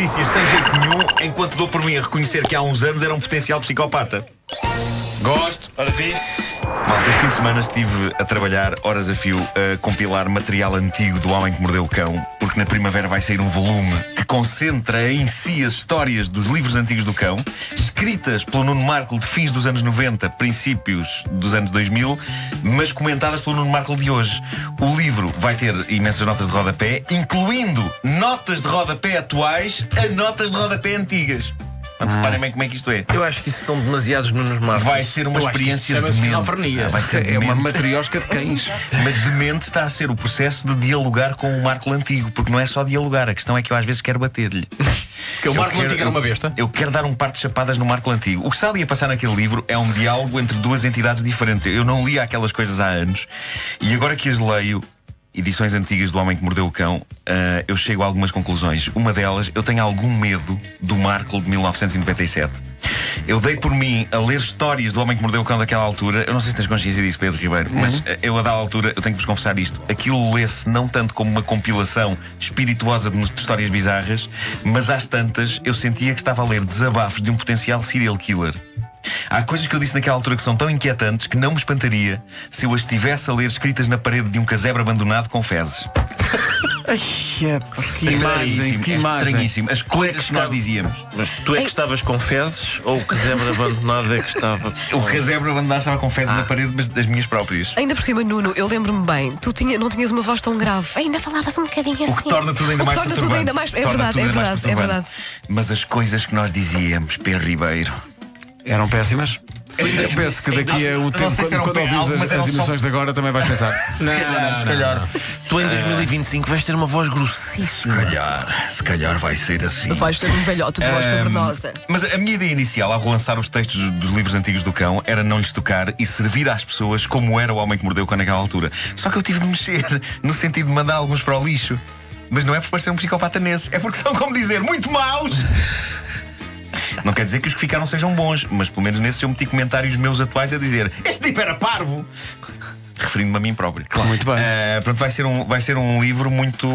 notícias sem jeito nenhum, enquanto dou por mim a reconhecer que há uns anos era um potencial psicopata. Gosto, ora viste? Malta, este fim de semana estive a trabalhar horas a fio a compilar material antigo do Homem que Mordeu o Cão, porque na primavera vai sair um volume que concentra em si as histórias dos livros antigos do cão, escritas pelo Nuno Marco de fins dos anos 90, princípios dos anos 2000, mas comentadas pelo Nuno Marco de hoje. O livro vai ter imensas notas de rodapé, incluindo notas de rodapé atuais a notas de rodapé antigas. Reparem bem como é que isto é. Eu acho que isso são demasiados Nunos Marcos. Vai ser uma experiência chama-se demente. esquizofrenia. Vai ser É uma demente. matriosca de cães. Mas demente está a ser o processo de dialogar com o Marco antigo, porque não é só dialogar, a questão é que eu às vezes quero bater-lhe. Porque o Marco Antigo era uma besta. Eu quero dar um par de chapadas no Marco Antigo. O que está ali a passar naquele livro é um diálogo entre duas entidades diferentes. Eu não lia aquelas coisas há anos e agora que as leio, edições antigas do Homem que Mordeu o Cão, eu chego a algumas conclusões. Uma delas, eu tenho algum medo do Marco de 1997. Eu dei por mim a ler histórias do Homem que Mordeu o Cão daquela altura. Eu não sei se tens consciência disso, Pedro Ribeiro, mas eu a dada altura, eu tenho que vos confessar isto. Aquilo lê-se não tanto como uma compilação espirituosa de histórias bizarras, mas às tantas eu sentia que estava a ler desabafos de um potencial serial killer. Há coisas que eu disse naquela altura que são tão inquietantes que não me espantaria se eu as estivesse a ler escritas na parede de um casebre abandonado com fezes. Que imagem, que É imagem. estranhíssimo. As coisas que nós dizíamos. Mas tu é que estavas com fezes ou o casebre abandonado é que estava? O casebre abandonado estava com fezes na parede, mas das minhas próprias. Ainda por cima, Nuno, eu lembro-me bem, tu não tinhas uma voz tão grave. Ainda falavas um bocadinho assim. O que torna tudo ainda O que mais torna tudo perturbante. ainda mais. É Torna verdade, tudo é ainda mais verdade, é perturbante. verdade. Mas as coisas que nós dizíamos, Pedro Ribeiro. Eram péssimas. Eu penso que daqui a um tempo, sei se eram quando ouvires algumas eram as só- emissões de agora, também vais pensar. Se calhar. Tu em 2025 vais ter uma voz grossíssima. Se calhar vai ser assim. Vais ter um velhote de voz cavernosa. Mas a minha ideia inicial ao relançar os textos dos livros antigos do cão era não lhes tocar e servir às pessoas como era o Homem que Mordeu o Cão naquela altura. Só que eu tive de mexer, no sentido de mandar alguns para o lixo. Mas não é por parecer um psicopata nesses, é porque são, como dizer, muito maus. Não quer dizer que os que ficaram sejam bons, mas pelo menos nesses eu meti comentários meus atuais a dizer: este tipo era parvo! Referindo-me a mim próprio. Claro. Muito bem. Pronto, vai ser um livro muito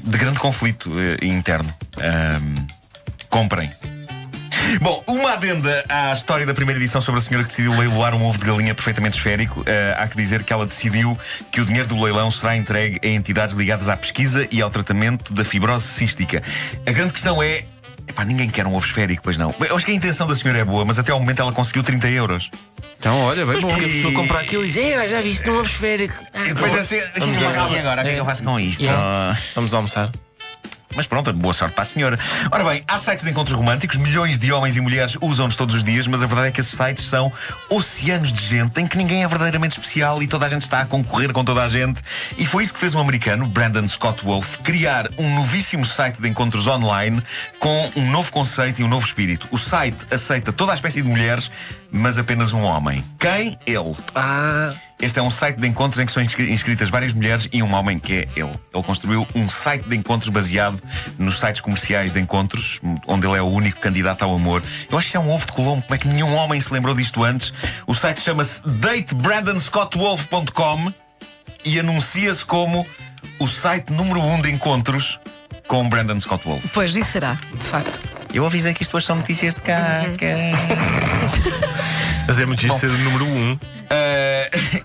de grande conflito interno. Comprem. Bom, uma adenda à história da primeira edição sobre a senhora que decidiu leiloar um ovo de galinha perfeitamente esférico. Há que dizer que ela decidiu que o dinheiro do leilão será entregue a entidades ligadas à pesquisa e ao tratamento da fibrose cística. A grande questão é: epá, ninguém quer um ovo esférico, pois não. Eu acho que a intenção da senhora é boa, mas até ao momento ela conseguiu 30 euros. Então, olha, bem bom. Porque a pessoa compra aquilo e diz: já viste um ovo esférico. E depois assim, o que é que eu faço aqui agora? O que é que eu faço com isto? Vamos almoçar. Mas pronto, boa sorte para a senhora. Ora bem, há sites de encontros românticos, milhões de homens e mulheres usam-nos todos os dias, mas a verdade é que esses sites são oceanos de gente em que ninguém é verdadeiramente especial e toda a gente está a concorrer com toda a gente. E foi isso que fez um americano, Brandon Scott Wolf, criar um novíssimo site de encontros online com um novo conceito e um novo espírito. O site aceita toda a espécie de mulheres, mas apenas um homem. Quem? Ele. Este é um site de encontros em que são inscritas várias mulheres e um homem, que é ele. Ele construiu um site de encontros baseado nos sites comerciais de encontros, onde ele é o único candidato ao amor. Eu acho que isso é um ovo de Colombo. Como é que nenhum homem se lembrou disto antes? O site chama-se datebrandonscottwolf.com e anuncia-se como o site número 1 de encontros com Brandon Scott Wolf. Pois, isso será, de facto. Eu avisei que isto hoje são notícias de caca. Mas é muito giro ser o número 1.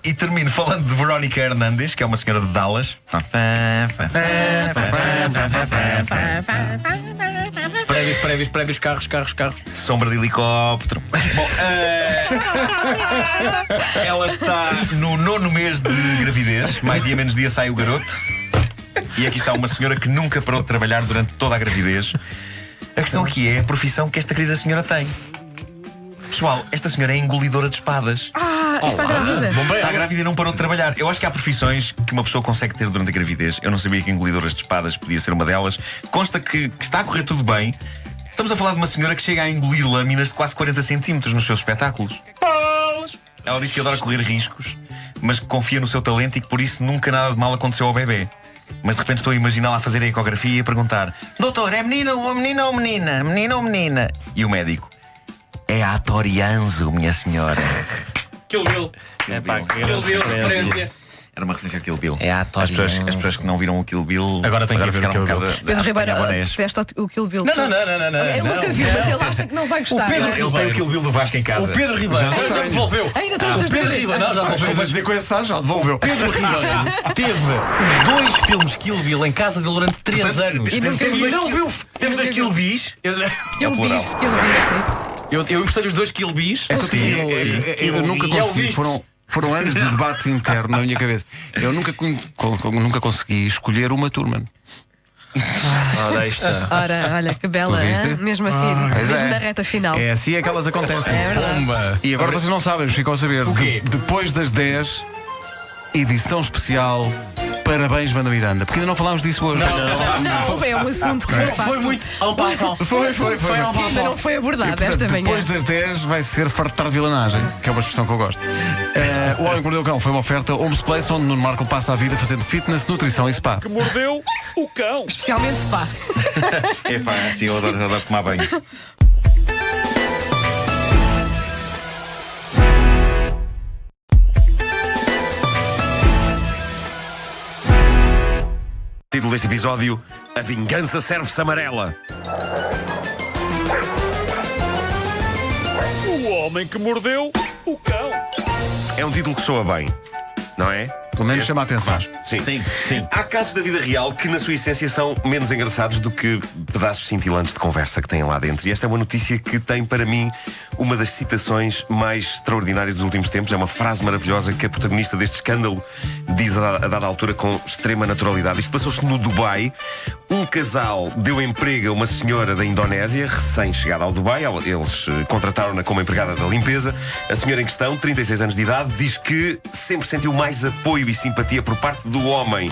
E termino falando de Verónica Hernandes, que é uma senhora de Dallas. Prédios, carros. Sombra de helicóptero. Bom, ela está no 9º mês de gravidez. Mais dia menos dia sai o garoto. E aqui está uma senhora que nunca parou de trabalhar durante toda a gravidez. A questão aqui é a profissão que esta querida senhora tem. Pessoal, esta senhora é engolidora de espadas. Está grávida. Está grávida e não parou de trabalhar. Eu acho que há profissões que uma pessoa consegue ter durante a gravidez. Eu não sabia que engolidoras de espadas podia ser uma delas. Consta que está a correr tudo bem. Estamos a falar de uma senhora que chega a engolir lâminas de quase 40 centímetros nos seus espetáculos. Ela diz que adora correr riscos, mas que confia no seu talento e que por isso nunca nada de mal aconteceu ao bebê. Mas de repente estou a imaginá-la a fazer a ecografia e a perguntar: doutor, é menino ou menina ou menina? Menino ou menina? E o médico: é a Torianzo, minha senhora. Kill Bill. É pá, que Kill grande Bill, referência. referência. Era uma referência ao Kill Bill. É a as pessoas que não viram o Kill Bill Agora tem que ver o ficaram Kill um Bill. bocado Pedro Ribeiro, apanhabonés. fizeste o Kill Bill. Não. Ele nunca viu, mas ele acha que não vai gostar. Pedro- não é? Ele tem o Kill Bill do Vasco em casa. O Pedro Ribeiro já devolveu. Ainda tens dois Pedro dedos. Ribeiro, não, já Mas devolveu. vais dizer com esse já devolveu. Pedro Ribeiro teve os 2 filmes Kill Bill em casa dele durante 3 anos. E nunca temos viu. dois não viu. Temos dois Kill Bis. Eu Ele plural. diz, ele diz, sim. eu emprestei-lhe os 2 Kill Bis. Eu nunca E é o consegui. visto. Foram anos de debate interno na minha cabeça. Eu nunca consegui escolher uma Thurman. Ora, aí está. Ora, olha, que bela, Tu viste? hein? Mesmo assim, Pois mesmo é. na reta final. É assim é que elas acontecem. É verdade. Bomba. E agora vocês não sabem, ficam a saber. quê? Depois das 10, edição especial. Parabéns, Wanda Miranda. Porque ainda não falámos disso hoje. Não, é um assunto que de facto, Foi muito. Ao passo. Foi. ainda não foi abordado esta manhã. Depois das 10 vai ser fartar vilanagem, que é uma expressão que eu gosto. O Homem que Mordeu o Cão foi uma oferta Homes Place, onde Nuno Marco passa a vida fazendo fitness, nutrição e spa. Mordeu o cão. Especialmente spa. Epá, assim eu adoro tomar banho. Título deste episódio: A Vingança Serve-se Amarela. O homem que mordeu o cão. É um título que soa bem, não é? Pelo menos chama a atenção. Sim. Sim. Há casos da vida real que, na sua essência, são menos engraçados do que pedaços cintilantes de conversa que têm lá dentro. E esta é uma notícia que tem, para mim, uma das citações mais extraordinárias dos últimos tempos. É uma frase maravilhosa que a protagonista deste escândalo diz a dada altura com extrema naturalidade. Isto passou-se no Dubai. Um casal deu emprego a uma senhora da Indonésia, recém-chegada ao Dubai. Eles contrataram-na como empregada da limpeza. A senhora em questão, 36 anos de idade, diz que sempre sentiu mais apoio e simpatia por parte do homem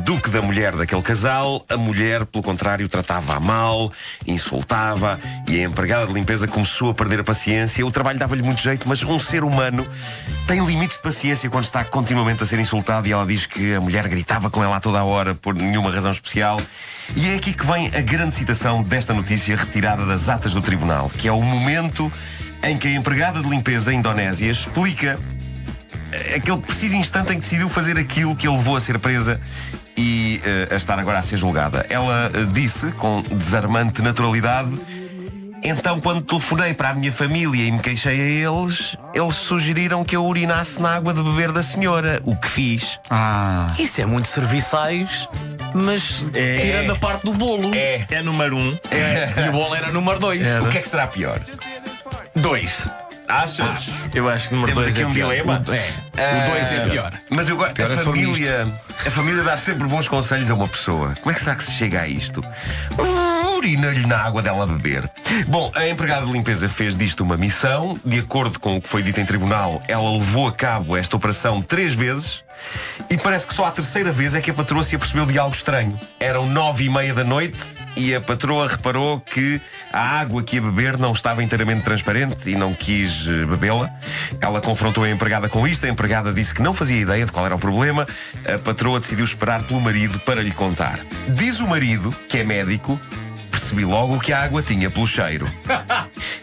do que da mulher daquele casal. A mulher, pelo contrário, tratava-a mal, insultava, e a empregada de limpeza começou a perder a paciência. O trabalho dava-lhe muito jeito, mas um ser humano tem limites de paciência quando está continuamente a ser insultado, e ela diz que a mulher gritava com ela a toda a hora por nenhuma razão especial. E é aqui que vem a grande citação desta notícia retirada das atas do tribunal, que é o momento em que a empregada de limpeza indonésia explica aquele preciso instante em que decidiu fazer aquilo que a levou a ser presa e a estar agora a ser julgada. Ela disse, com desarmante naturalidade: então, quando telefonei para a minha família e me queixei a eles sugeriram que eu urinasse na água de beber da senhora, o que fiz. Isso é muito serviçais, mas tirando a parte do bolo. É número 1. E o bolo era número 2. O que é que será pior? 2. Achas? Eu acho que número Temos 2 aqui é um pior. dilema. O 2 é pior. Mas eu gosto. A família dá sempre bons conselhos a uma pessoa. Como é que será que se chega a isto? Urina-lhe na água dela beber. Bom, a empregada de limpeza fez disto uma missão. De acordo com o que foi dito em tribunal, ela levou a cabo esta operação 3 vezes. E parece que só à terceira vez é que a patroa se apercebeu de algo estranho. Eram 9h30 da noite e a patroa reparou que a água que ia beber não estava inteiramente transparente e não quis bebê-la. Ela confrontou a empregada com isto. A empregada disse que não fazia ideia de qual era o problema. A patroa decidiu esperar pelo marido para lhe contar. Diz o marido, que é médico: percebi logo que a água tinha pelo cheiro.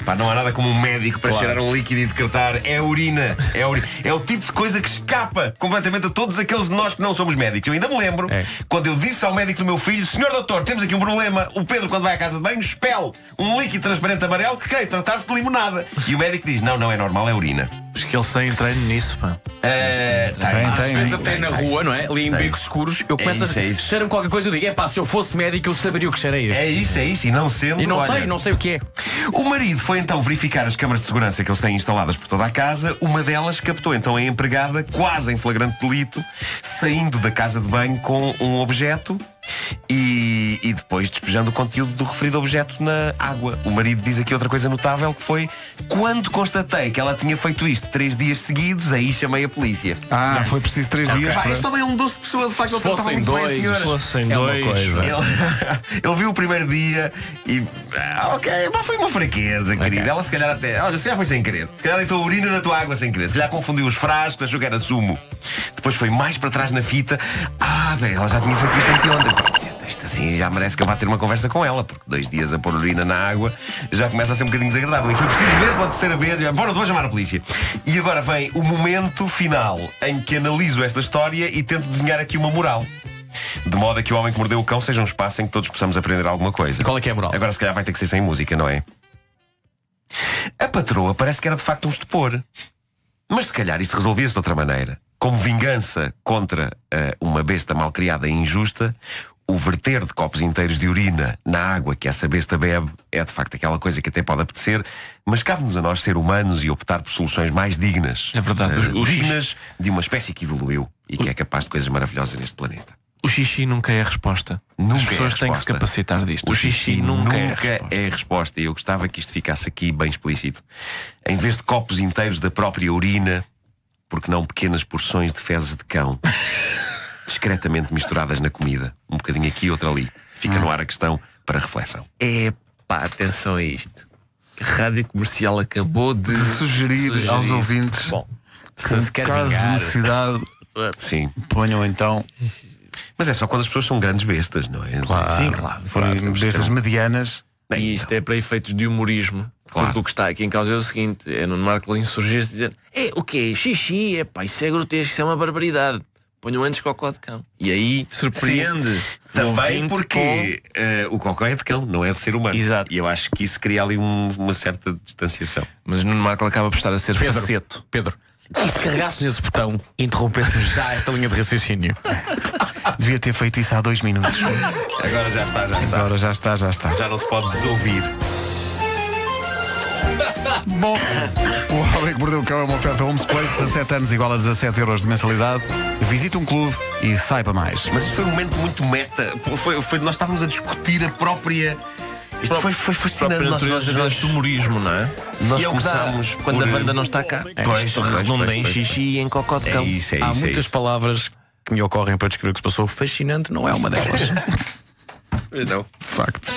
Pá, não há nada como um médico para cheirar um líquido e decretar: é urina, é urina. É o tipo de coisa que escapa completamente a todos aqueles de nós que não somos médicos. Eu ainda me lembro quando eu disse ao médico do meu filho: senhor doutor, temos aqui um problema. O Pedro, quando vai à casa de banho, expele um líquido transparente amarelo que creio tratar-se de limonada. E o médico diz: não, não é normal, é urina. Acho que eles têm treino nisso, pá. Às vezes até na rua, não é? Ali em becos escuros, eu começo a cheirar qualquer coisa e eu digo: se eu fosse médico, eu saberia o que cheira este. É isso, e não sendo. E olha, não sei o que é. O marido foi então verificar as câmaras de segurança que eles têm instaladas por toda a casa. Uma delas captou então a empregada, quase em flagrante delito, saindo da casa de banho com um objeto e depois despejando o conteúdo do referido objeto na água. O marido diz aqui outra coisa notável, que foi: quando constatei que ela tinha feito isto 3 dias seguidos, aí chamei a polícia. Foi preciso 3 dias. Pá, isto também é um doce de pessoa, de facto. Ele tratava muito bem a senhora. Fossem É uma 2. coisa. Ele viu o primeiro dia e. Foi uma fraqueza, querida. Ela se calhar até. Olha, se calhar foi sem querer. Se calhar deitou urina na tua água sem querer. Se calhar confundiu os frascos, achou que era sumo. Depois foi mais para trás na fita. Ela já tinha feito isto anteontem. Esta assim já merece que eu vá ter uma conversa com ela, porque 2 dias a pôr urina na água já começa a ser um bocadinho desagradável. E foi preciso ver pela terceira vez e bom, não vou chamar a polícia. E agora vem o momento final em que analiso esta história e tento desenhar aqui uma moral. De modo a que O Homem que Mordeu o Cão seja um espaço em que todos possamos aprender alguma coisa. E qual é que é a moral? Agora se calhar vai ter que ser sem música, não é? A patroa parece que era de facto um estupor. Mas se calhar isto resolvia-se de outra maneira. Como vingança contra uma besta malcriada e injusta, o verter de copos inteiros de urina na água que essa besta bebe é de facto aquela coisa que até pode apetecer, mas cabe-nos a nós ser humanos e optar por soluções mais dignas. É verdade. Dignas de uma espécie que evoluiu e que é capaz de coisas maravilhosas neste planeta. O xixi nunca é a resposta. Nunca As pessoas têm que se capacitar disto. O xixi nunca é a resposta. E eu gostava que isto ficasse aqui bem explícito. Em vez de copos inteiros da própria urina, porque não pequenas porções de fezes de cão, discretamente misturadas na comida. Um bocadinho aqui, outro ali. Fica no ar a questão para reflexão. Atenção a isto. A Rádio Comercial acabou de sugerir aos ouvintes. Bom, Se quer caso de vingar. necessidade, Sim. ponham então. Mas é só quando as pessoas são grandes bestas, não é? Claro. Sim, claro. Forem bestas medianas. E isto é para efeitos de humorismo. Claro. Porque o que está aqui em causa é o seguinte: é Nuno Marco insurgir-se dizendo: o quê? Xixi, isso é grotesco, isso é uma barbaridade. Ponham antes cocó de cão. E aí surpreende. Também porque o cocó é de cão, não é de ser humano. Exato. E eu acho que isso cria ali uma certa distanciação. Mas Nuno Marco acaba por estar a ser faceto. Pedro, e se carregasses nesse botão, interrompêssemos já esta linha de raciocínio? Devia ter feito isso há 2 minutos. Agora já está. Agora já está. Já não se pode desouvir. Bom, O Homem que Mordeu o Cão é uma oferta Homes Place, 17 anos igual a 17 euros de mensalidade. Visite um clube e saiba mais. Mas isto foi um momento muito meta. Nós estávamos a discutir a própria. Isto foi fascinante. Nós humorismo, não é? Nós E é o que dá começámos quando por- a banda não está cá. Pois, Não deem xixi em cocó de É cão. isso. Há muitas palavras que me ocorrem para descrever o que se passou. Fascinante não é uma delas. Não. De facto.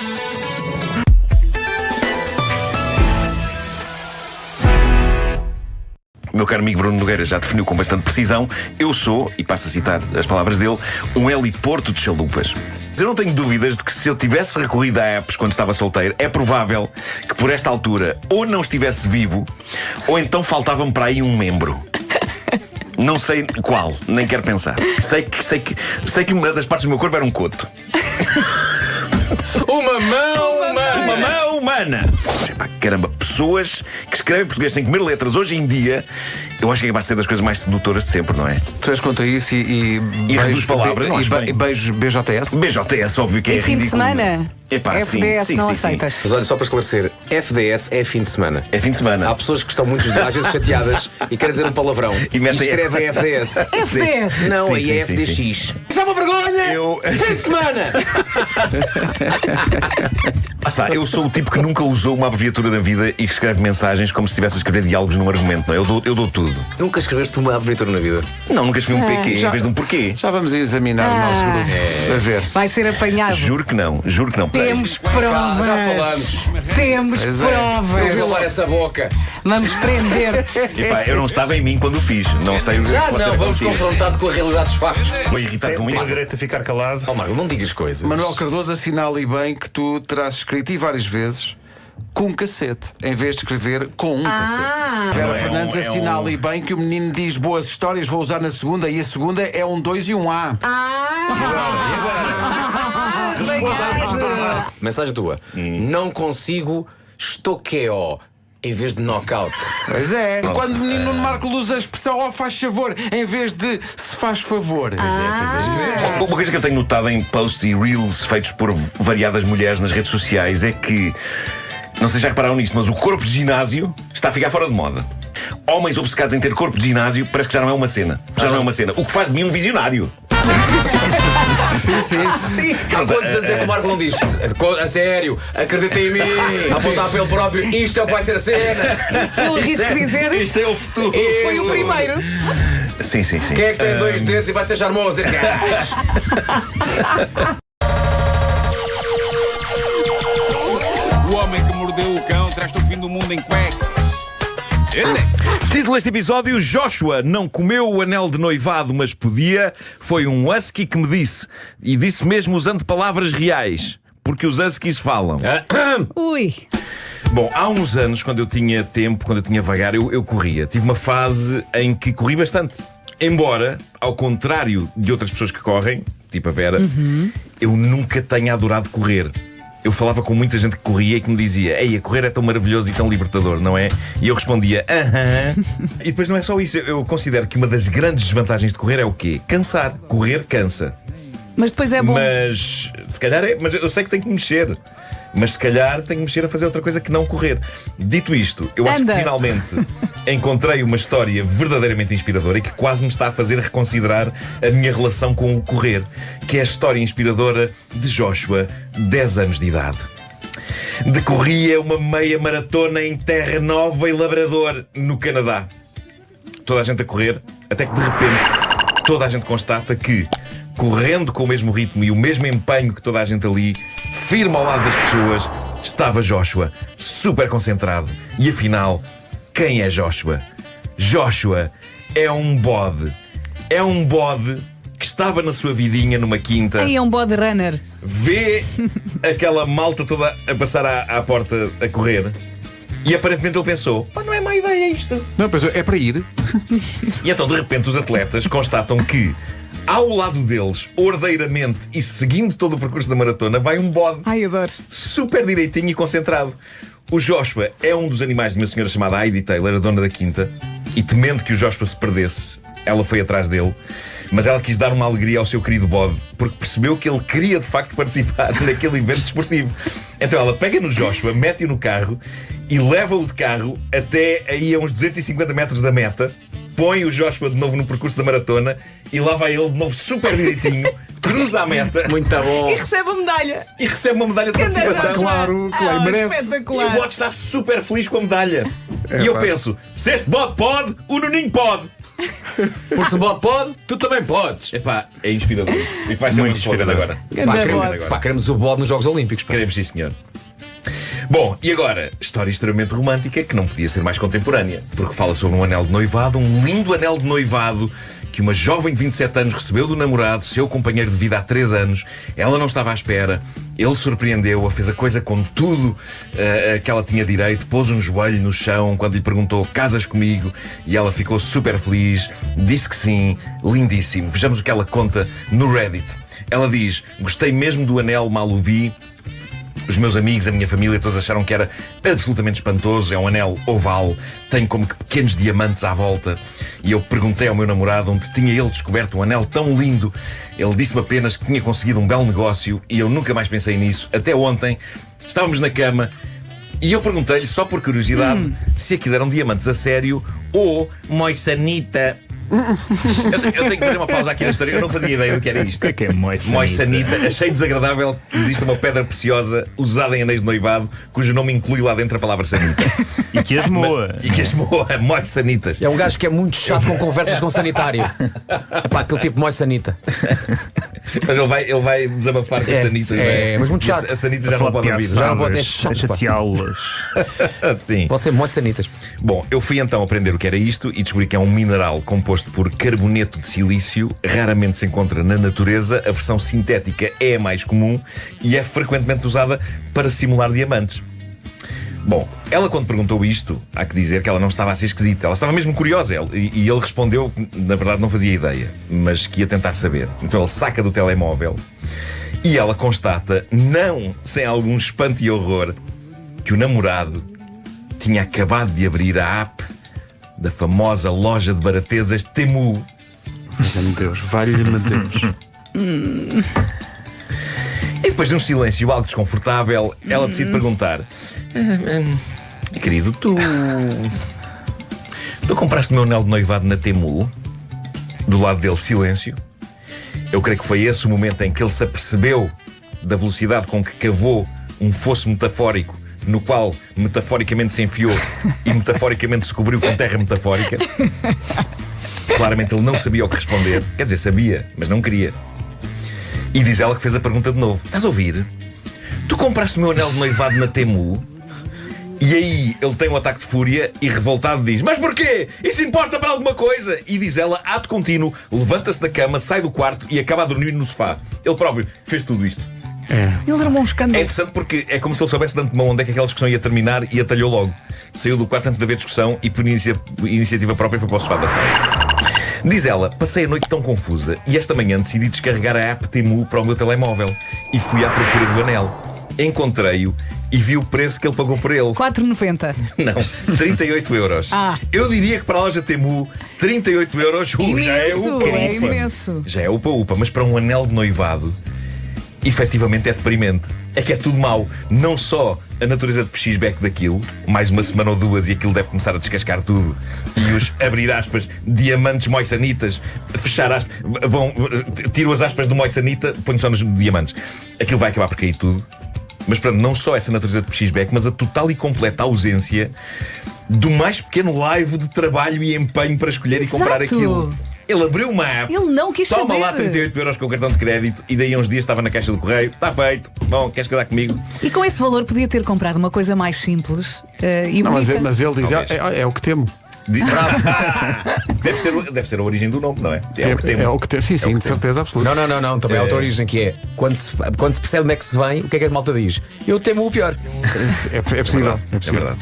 O meu caro amigo Bruno Nogueira já definiu com bastante precisão. Eu sou, e passo a citar as palavras dele, um heliporto de chalupas. Eu não tenho dúvidas de que se eu tivesse recorrido a apps quando estava solteiro, é provável que por esta altura ou não estivesse vivo, ou então faltava-me para aí um membro. Não sei qual, nem quero pensar. Sei que uma das partes do meu corpo era um coto. Uma mão Uma mão humana! Epá, caramba, pessoas que escrevem português sem comer letras hoje em dia, eu acho que é capaz de ser das coisas mais sedutoras de sempre, não é? Tu és contra isso e reduz palavras, não acho bem. beijos BJS? BJS, óbvio que é E fim de ridículo. semana? Epá, FDS sim, não sim. aceitas. Mas olha, só para esclarecer, FDS é fim de semana. É fim de semana. Há pessoas que estão às vezes chateadas e querem dizer um palavrão E metem- escrevem FDS. FDS. Não, Sim, aí sim, é sim, FDX. Isso é uma vergonha! Eu... Fim de semana! Lá está, eu sou o tipo que nunca usou uma abreviatura da vida e que escreve mensagens como se estivesse a escrever diálogos num argumento, não é? Eu dou tudo. Nunca escreveste uma abreviatura na vida? Não, nunca escrevi um PQ em vez de um porquê. Já vamos examinar o nosso grupo. A ver. Vai ser apanhado. Juro que não. Temos provas. Já falamos. Temos Pois é. provas. Calar essa boca. Vamos prender-te. Epá, eu não estava em mim quando o fiz. Não sei o que Já pode ter não, vamos acontecido. confrontar-te com a realidade dos factos. Vou irritar com isto. direito a ficar calado. Oh, Marco, não digas coisas. Manuel Cardoso assinala e bem que tu terás escrito e várias vezes com um cacete, em vez de escrever com um cacete. Vera Não, Fernandes é um- assinala e bem que o menino diz boas histórias, vou usar na segunda, e a segunda é um 2 e um A. Mensagem tua. Não consigo estoqueo em vez de knockout. Pois é. E quando o menino Nuno Marco usa a expressão ó faz favor, em vez de se faz favor. Uma coisa que eu tenho notado em posts e reels feitos por variadas mulheres nas redes sociais é que, não sei se já repararam nisto, mas o corpo de ginásio está a ficar fora de moda. Homens obcecados em ter corpo de ginásio parece que já não é uma cena. Já não é uma cena. O que faz de mim um visionário. Sim. Há quantos anos é que o Marco não diz? A sério, acredita em mim, apontar pelo próprio, isto é o que vai ser a cena. Eu arrisco dizer Isto é o futuro. foi o primeiro. Sim. Quem é que tem 2 dedos e vai ser charmoso? Este gajo. O homem que mordeu o cão traz-te o fim do mundo em cueca. Ele é. Título deste episódio: Joshua não comeu o anel de noivado, mas podia. Foi um husky que me disse. E disse mesmo usando palavras reais, porque os huskies falam. Ui. Bom, há uns anos, quando eu tinha tempo, quando eu tinha vagar, eu corria. Tive uma fase em que corri bastante. Embora, ao contrário de outras pessoas que correm, tipo a Vera, eu nunca tenha adorado correr. Eu falava com muita gente que corria e que me dizia: ei, a correr é tão maravilhoso e tão libertador, não é? E eu respondia: aham. E depois não é só isso. Eu considero que uma das grandes desvantagens de correr é o quê? Cansar. Correr cansa. Mas depois é bom. Mas se calhar é. Mas eu sei que tenho que mexer. Mas se calhar tenho que mexer a fazer outra coisa que não correr. Dito isto, eu acho que finalmente encontrei uma história verdadeiramente inspiradora e que quase me está a fazer reconsiderar a minha relação com o correr, que é a história inspiradora de Joshua, 10 anos de idade. Decorria uma meia maratona em Terra Nova e Labrador, no Canadá. Toda a gente a correr, até que de repente toda a gente constata que, correndo com o mesmo ritmo e o mesmo empenho que toda a gente ali, firme ao lado das pessoas, estava Joshua, super concentrado. E afinal, quem é Joshua? Joshua é um bode. É um bode que estava na sua vidinha numa quinta. Aí é um bode runner. Vê aquela malta toda a passar à porta a correr. E aparentemente ele pensou: pá, não é má ideia isto. Não, pensou, é para ir. E então de repente os atletas constatam que ao lado deles, ordeiramente e seguindo todo o percurso da maratona, vai um bode. Ai, adoro. Super direitinho e concentrado. O Joshua é um dos animais de uma senhora chamada Heidi Taylor, a dona da quinta, e temendo que o Joshua se perdesse, ela foi atrás dele. Mas ela quis dar uma alegria ao seu querido bode, porque percebeu que ele queria de facto participar naquele evento desportivo. Então ela pega no Joshua, mete-o no carro e leva-o de carro até aí a uns 250 metros da meta. Põe o Joshua de novo no percurso da maratona e lá vai ele de novo super direitinho, cruza a meta. Muito bom. E recebe a medalha. E recebe uma medalha de participação. Claro, merece. E Espetacular. o bode está super feliz com a medalha. E eu penso: se este bode pode, o Nuninho pode. Porque se o bode pode, tu também podes. Epá, é inspirador. E vai ser muito slogan agora. Queremos o bode nos Jogos Olímpicos. Queremos, sim, senhor. Bom, e agora, história extremamente romântica que não podia ser mais contemporânea, porque fala sobre um anel de noivado, um lindo anel de noivado que uma jovem de 27 anos recebeu do namorado, seu companheiro de vida há 3 anos. Ela não estava à espera, ele surpreendeu-a, fez a coisa com tudo que ela tinha direito, pôs um joelho no chão quando lhe perguntou: casas comigo? E ela ficou super feliz, disse que sim, lindíssimo. Vejamos o que ela conta no Reddit. Ela diz: gostei mesmo do anel, mal o vi. Os meus amigos, a minha família, todos acharam que era absolutamente espantoso. É um anel oval, tem como que pequenos diamantes à volta. E eu perguntei ao meu namorado onde tinha ele descoberto um anel tão lindo. Ele disse-me apenas que tinha conseguido um belo negócio e eu nunca mais pensei nisso. Até ontem, estávamos na cama e eu perguntei-lhe, só por curiosidade, se aquilo eram diamantes a sério ou moiçanita. Eu tenho que fazer uma pausa aqui na história. Eu não fazia ideia do que era isto. O que é moiçanita? Moiçanita. Achei desagradável que existe uma pedra preciosa usada em anéis de noivado cujo nome inclui lá dentro a palavra sanita. E que as moa. E que as moa. Moiçanitas. É um gajo que é muito chato com conversas com sanitário. É pá, aquele tipo de sanita. Mas ele vai desabafar com as sanitas. Mas muito chato. A sanita já não pode ouvir. Já não pode, é chato, chateá-las. Sim. Pode ser muito sanitas. Bom, eu fui então aprender o que era isto e descobri que é um mineral composto por carboneto de silício. Raramente se encontra na natureza. A versão sintética é a mais comum e é frequentemente usada para simular diamantes. Bom, ela quando perguntou isto, há que dizer que ela não estava a ser esquisita. Ela estava mesmo curiosa. E ele respondeu que na verdade não fazia ideia, mas que ia tentar saber. Então ele saca do telemóvel e ela constata, não sem algum espanto e horror, que o namorado tinha acabado de abrir a app da famosa loja de baratezas Temu. Valha-me Deus, valha-me Deus. E depois de um silêncio algo desconfortável, ela decide perguntar: querido, tu compraste o meu anel de noivado na Temu? Do lado dele, silêncio. Eu creio que foi esse o momento em que ele se apercebeu da velocidade com que cavou um fosso metafórico, no qual metaforicamente se enfiou e metaforicamente se cobriu com terra metafórica. Claramente ele não sabia o que responder. Quer dizer, sabia, mas não queria. E diz ela que fez a pergunta de novo: estás a ouvir? Tu compraste o meu anel de noivado na Temu? E aí ele tem um ataque de fúria e revoltado diz: mas porquê? Isso importa para alguma coisa? E diz ela, ato contínuo, levanta-se da cama, sai do quarto e acaba a dormir no sofá. Ele próprio fez tudo isto. Ele armou um É escândalo. interessante porque é como se ele soubesse de antemão onde é que aquela discussão ia terminar e atalhou logo. Saiu do quarto antes de haver discussão e por iniciativa própria foi para o sofá da sala. Diz ela, passei a noite tão confusa e esta manhã decidi descarregar a app Temu para o meu telemóvel e fui à procura do anel. Encontrei-o e vi o preço que ele pagou por ele. 4,90. Não, 38 euros. Eu diria que para a loja Temu, 38 euros já é upa-upa. É imenso. Já é upa-upa, mas para um anel de noivado, efetivamente é deprimente. É que é tudo mau. Não só a natureza de pechisbeck daquilo, mais uma semana ou duas e aquilo deve começar a descascar tudo. E os, abrir aspas, diamantes moissanitas, fechar aspas, tiro as aspas do moissanita, ponho só nos diamantes. Aquilo vai acabar por cair tudo. Mas pronto, não só essa natureza de pechisbeck, mas a total e completa ausência do mais pequeno live de trabalho e empenho para escolher e comprar aquilo. Ele abriu uma app. Ele não quis Toma saber. lá 38 euros com o cartão de crédito e daí a uns dias estava na caixa do correio. Está feito. Bom, queres casar comigo? E com esse valor podia ter comprado uma coisa mais simples e Não, bonita. mas ele diz: é o que temo. Deve ser a origem do nome, não é? É o que temo. É o que temo. Sim, sim, de certeza absoluta. Não. Também há outra origem que é quando se percebe onde é que se vem, o que é que a malta diz? Eu temo o pior. É possível. É verdade.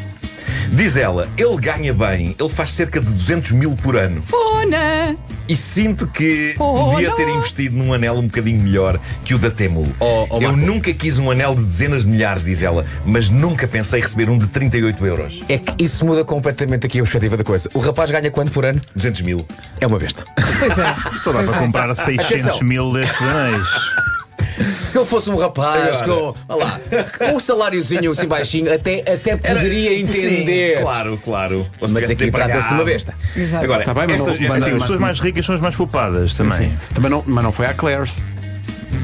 Diz ela, ele ganha bem, ele faz cerca de 200 mil por ano. Fona! E sinto que podia ter investido num anel um bocadinho melhor que o da Temu. Eu Marco, nunca quis um anel de dezenas de milhares, diz ela, mas nunca pensei receber um de 38 euros. é que isso muda completamente aqui a perspectiva da coisa. O rapaz ganha quanto por ano? 200 mil. É uma besta. Pois é. Só dá para comprar 600 mil destes anéis. Se ele fosse um rapaz Agora. com, olha lá, um saláriozinho assim baixinho, até poderia entender. Sim, claro. Ou se Mas tivesse aqui trata-se de uma besta. Exato. Agora, Tá bem, mas não- mas As pessoas mais ricas são as mais poupadas também. Também não, mas não foi à Claire's.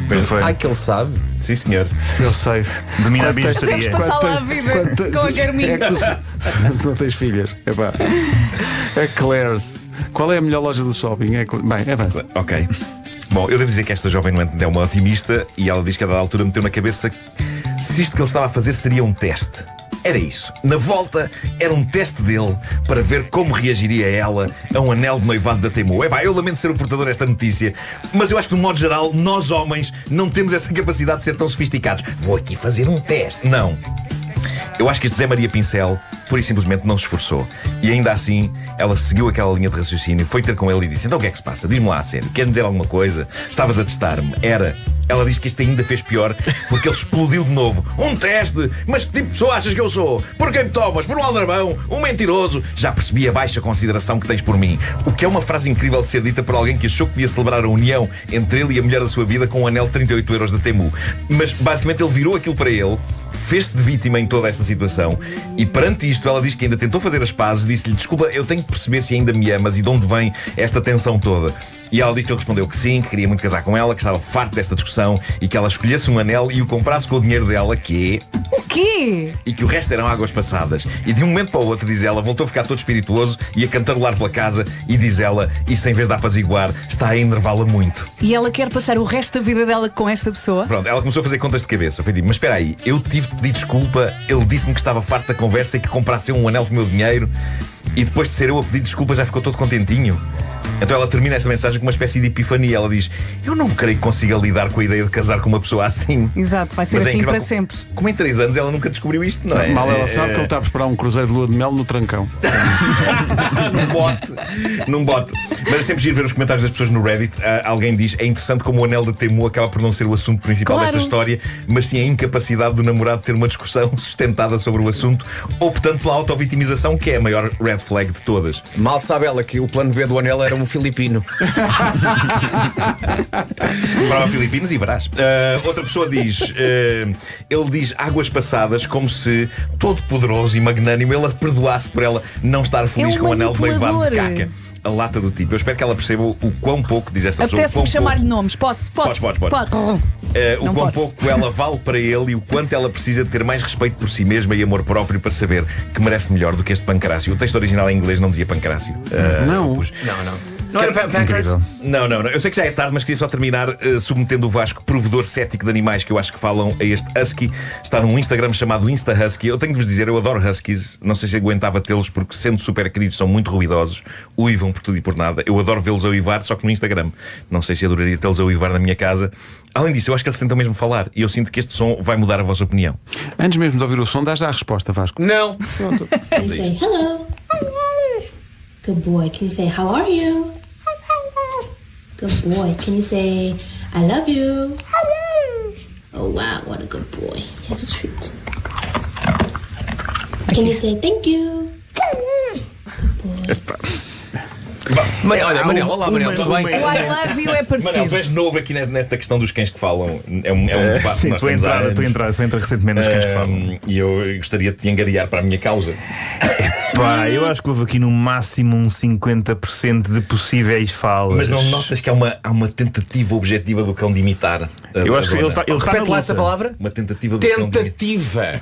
Pois foi. Ai, que ele sabe. Sim, senhor. Eu sei. Domina a Deves bijuteria. passar lá a vida com a Garmin. É que tu não tens filhas. Epá. A Claire's. Qual é a melhor loja do shopping? Bem, avança. Ok. Bom, eu devo dizer que esta jovem, no entanto, é uma otimista e ela diz que a dada altura meteu na cabeça que se isto que ele estava a fazer seria um teste. Era isso. Na volta, era um teste dele para ver como reagiria ela a um anel de noivado da Temu. Eu lamento ser o portador desta notícia, mas eu acho que, de modo geral, nós homens não temos essa capacidade de ser tão sofisticados. Vou aqui fazer um teste. Não. Eu acho que este Zé Maria Pincel, pura e simplesmente, não se esforçou. E ainda assim, ela seguiu aquela linha de raciocínio, foi ter com ele e disse: então o que é que se passa? Diz-me lá a sério, queres-me dizer alguma coisa? Estavas a testar-me? Era. Ela disse que isto ainda fez pior porque ele explodiu de novo. Um teste? Mas que tipo de pessoa achas que eu sou? Por quem me tomas? Por um aldrabão? Um mentiroso? Já percebi a baixa consideração que tens por mim. O que é uma frase incrível de ser dita por alguém que achou que ia celebrar a união entre ele e a mulher da sua vida com um anel de 38 euros da Temu. Mas basicamente ele virou aquilo para ele, fez-se de vítima em toda esta situação e perante isto ela diz que ainda tentou fazer as pazes, disse-lhe: desculpa, eu tenho que perceber se ainda me amas e de onde vem esta tensão toda. E ela diz que ele respondeu que sim, que queria muito casar com ela, que estava farto desta discussão e que ela escolhesse um anel e o comprasse com o dinheiro dela, que é... O quê? E que o resto eram águas passadas. E de um momento para o outro, diz ela, voltou a ficar todo espirituoso e a cantarolar pela casa. E diz ela, isso em vez de apaziguar, está a enervá-la muito. E ela quer passar o resto da vida dela com esta pessoa? Pronto, ela começou a fazer contas de cabeça. Foi tipo, mas espera aí, eu tive de pedir desculpa, ele disse-me que estava farto da conversa e que comprasse um anel com o meu dinheiro. E depois de ser eu a pedir desculpa já ficou todo contentinho. Então ela termina esta mensagem com uma espécie de epifania. Ela diz: eu não creio que consiga lidar com a ideia de casar com uma pessoa assim. Exato, vai ser Mas é assim incrível, para sempre. Como em 3 anos ela nunca descobriu isto, não é? Mal ela sabe que ele está a preparar um cruzeiro de lua de mel no Trancão. Num bote. Mas é sempre giro ver os comentários das pessoas no Reddit. Alguém diz: é interessante como o anel da Temu acaba por não ser o assunto principal Claro. desta história, mas sim a incapacidade do namorado de ter uma discussão sustentada sobre o assunto, optando pela autovitimização, que é a maior red flag de todas. Mal sabe ela que o plano B do anel era um filipino. Para Filipinos e verás. Outra pessoa diz: ele diz águas passadas como se todo poderoso e magnânimo ele a perdoasse por ela não estar feliz É um com o anel de noivado de manipulador. caca. A lata do tipo. Eu espero que ela perceba o quão pouco, diz esta pessoa. Apetece-me quão chamar-lhe pouco- nomes. Posso? Podes. Pode. o Não quão posso. pouco ela vale para ele e o quanto ela precisa de ter mais respeito por si mesma e amor próprio para saber que merece melhor do que este pancrácio. O texto original em inglês não dizia pancrácio. Não. Pus. Não. Não era Packers? Não. Eu sei que já é tarde, mas queria só terminar submetendo o Vasco, provedor cético de animais que eu acho que falam a este Husky. Está num Instagram chamado Insta Husky. Eu tenho de vos dizer, eu adoro Huskies. Não sei se aguentava tê-los, porque sendo super queridos, são muito ruidosos. Uivam por tudo e por nada. Eu adoro vê-los a uivar, só que no Instagram. Não sei se adoraria tê-los a uivar na minha casa. Além disso, eu acho que eles tentam mesmo falar. E eu sinto que este som vai mudar a vossa opinião. Antes mesmo de ouvir o som, dá já a resposta, Vasco. Não. Can you say hello? Good boy. Can you say how are you? Good boy. Can you say I love you? Oh wow, what a good boy. Here's a treat. Can you say thank you? Good boy. Olha, Manel, olá Manel, tudo bem? O I love you é Manel, tu parecido. és novo aqui nesta questão dos cães que falam. É um debate que Sim, nós temos há anos. só entra recentemente nos cães que falam. E eu gostaria de te angariar para a minha causa. Pá, eu acho que houve aqui no máximo um 50% de possíveis falas. Mas não notas que há uma tentativa objetiva do cão de imitar? Eu acho que ele está Repete lá essa palavra. Uma tentativa do cão de imitar. Tentativa.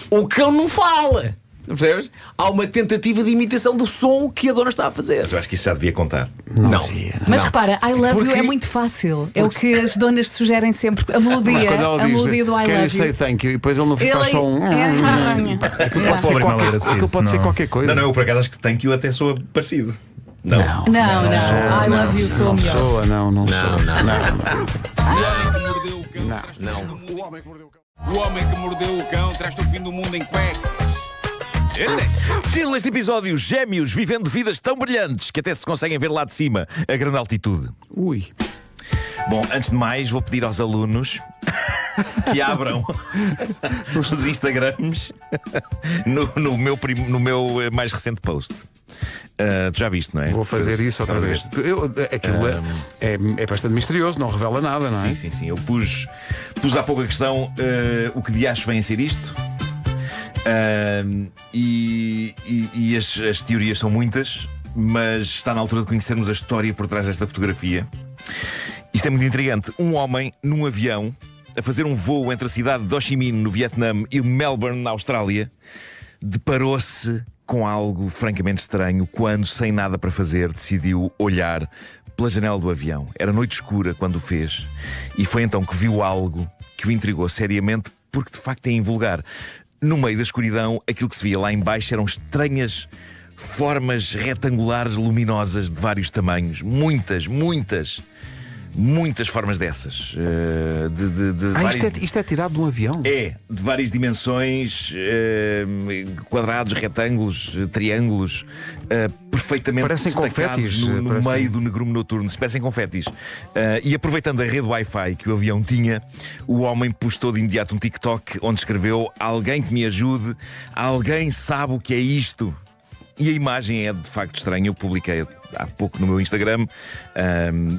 O cão não fala. Não percebes? Há uma tentativa de imitação do som que a dona está a fazer. Mas eu acho que isso já devia contar. Não. Mas repara, I love you Porque- é muito fácil. É o que as donas sugerem sempre. A Mas quando melodia ela diz, do I can you love say you. thank you? E depois ele não faz só um. Pobre Aquilo mal-agradecido. pode ser Não. qualquer coisa. Não, eu por acaso acho que thank you até soa parecido. Não. Não, I love you sou a melhor. Soa, não soa. O homem que mordeu o cão traz-te o fim do mundo em cuecas. Título deste episódio: Gêmeos vivendo vidas tão brilhantes que até se conseguem ver lá de cima a grande altitude. Ui. Bom, antes de mais, vou pedir aos alunos que abram os Instagrams no meu mais recente post. Tu já viste, não é? Vou fazer isso outra vez. Aquilo é bastante misterioso, não revela nada, não é? Sim. Eu pus há pouco a questão: o que de acho vem a ser isto? E as teorias são muitas, mas está na altura de conhecermos a história por trás desta fotografia. Isto é muito intrigante. Um homem num avião a fazer um voo entre a cidade de Ho Chi Minh, no Vietnã, e Melbourne, na Austrália, deparou-se com algo francamente estranho quando, sem nada para fazer, decidiu olhar pela janela do avião. Era noite escura quando o fez, e foi então que viu algo que o intrigou seriamente, porque de facto é invulgar. No meio da escuridão, aquilo que se via lá em baixo eram estranhas formas retangulares luminosas de vários tamanhos. Muitas formas dessas. Isto é tirado de um avião? É, de várias dimensões, quadrados, retângulos, triângulos, perfeitamente Parecem destacados confetis, no meio do negrume noturno. Se parecem confetis. E aproveitando a rede Wi-Fi que o avião tinha, o homem postou de imediato um TikTok onde escreveu: alguém que me ajude, alguém sabe o que é isto. E a imagem é de facto estranha. Eu publiquei há pouco no meu Instagram,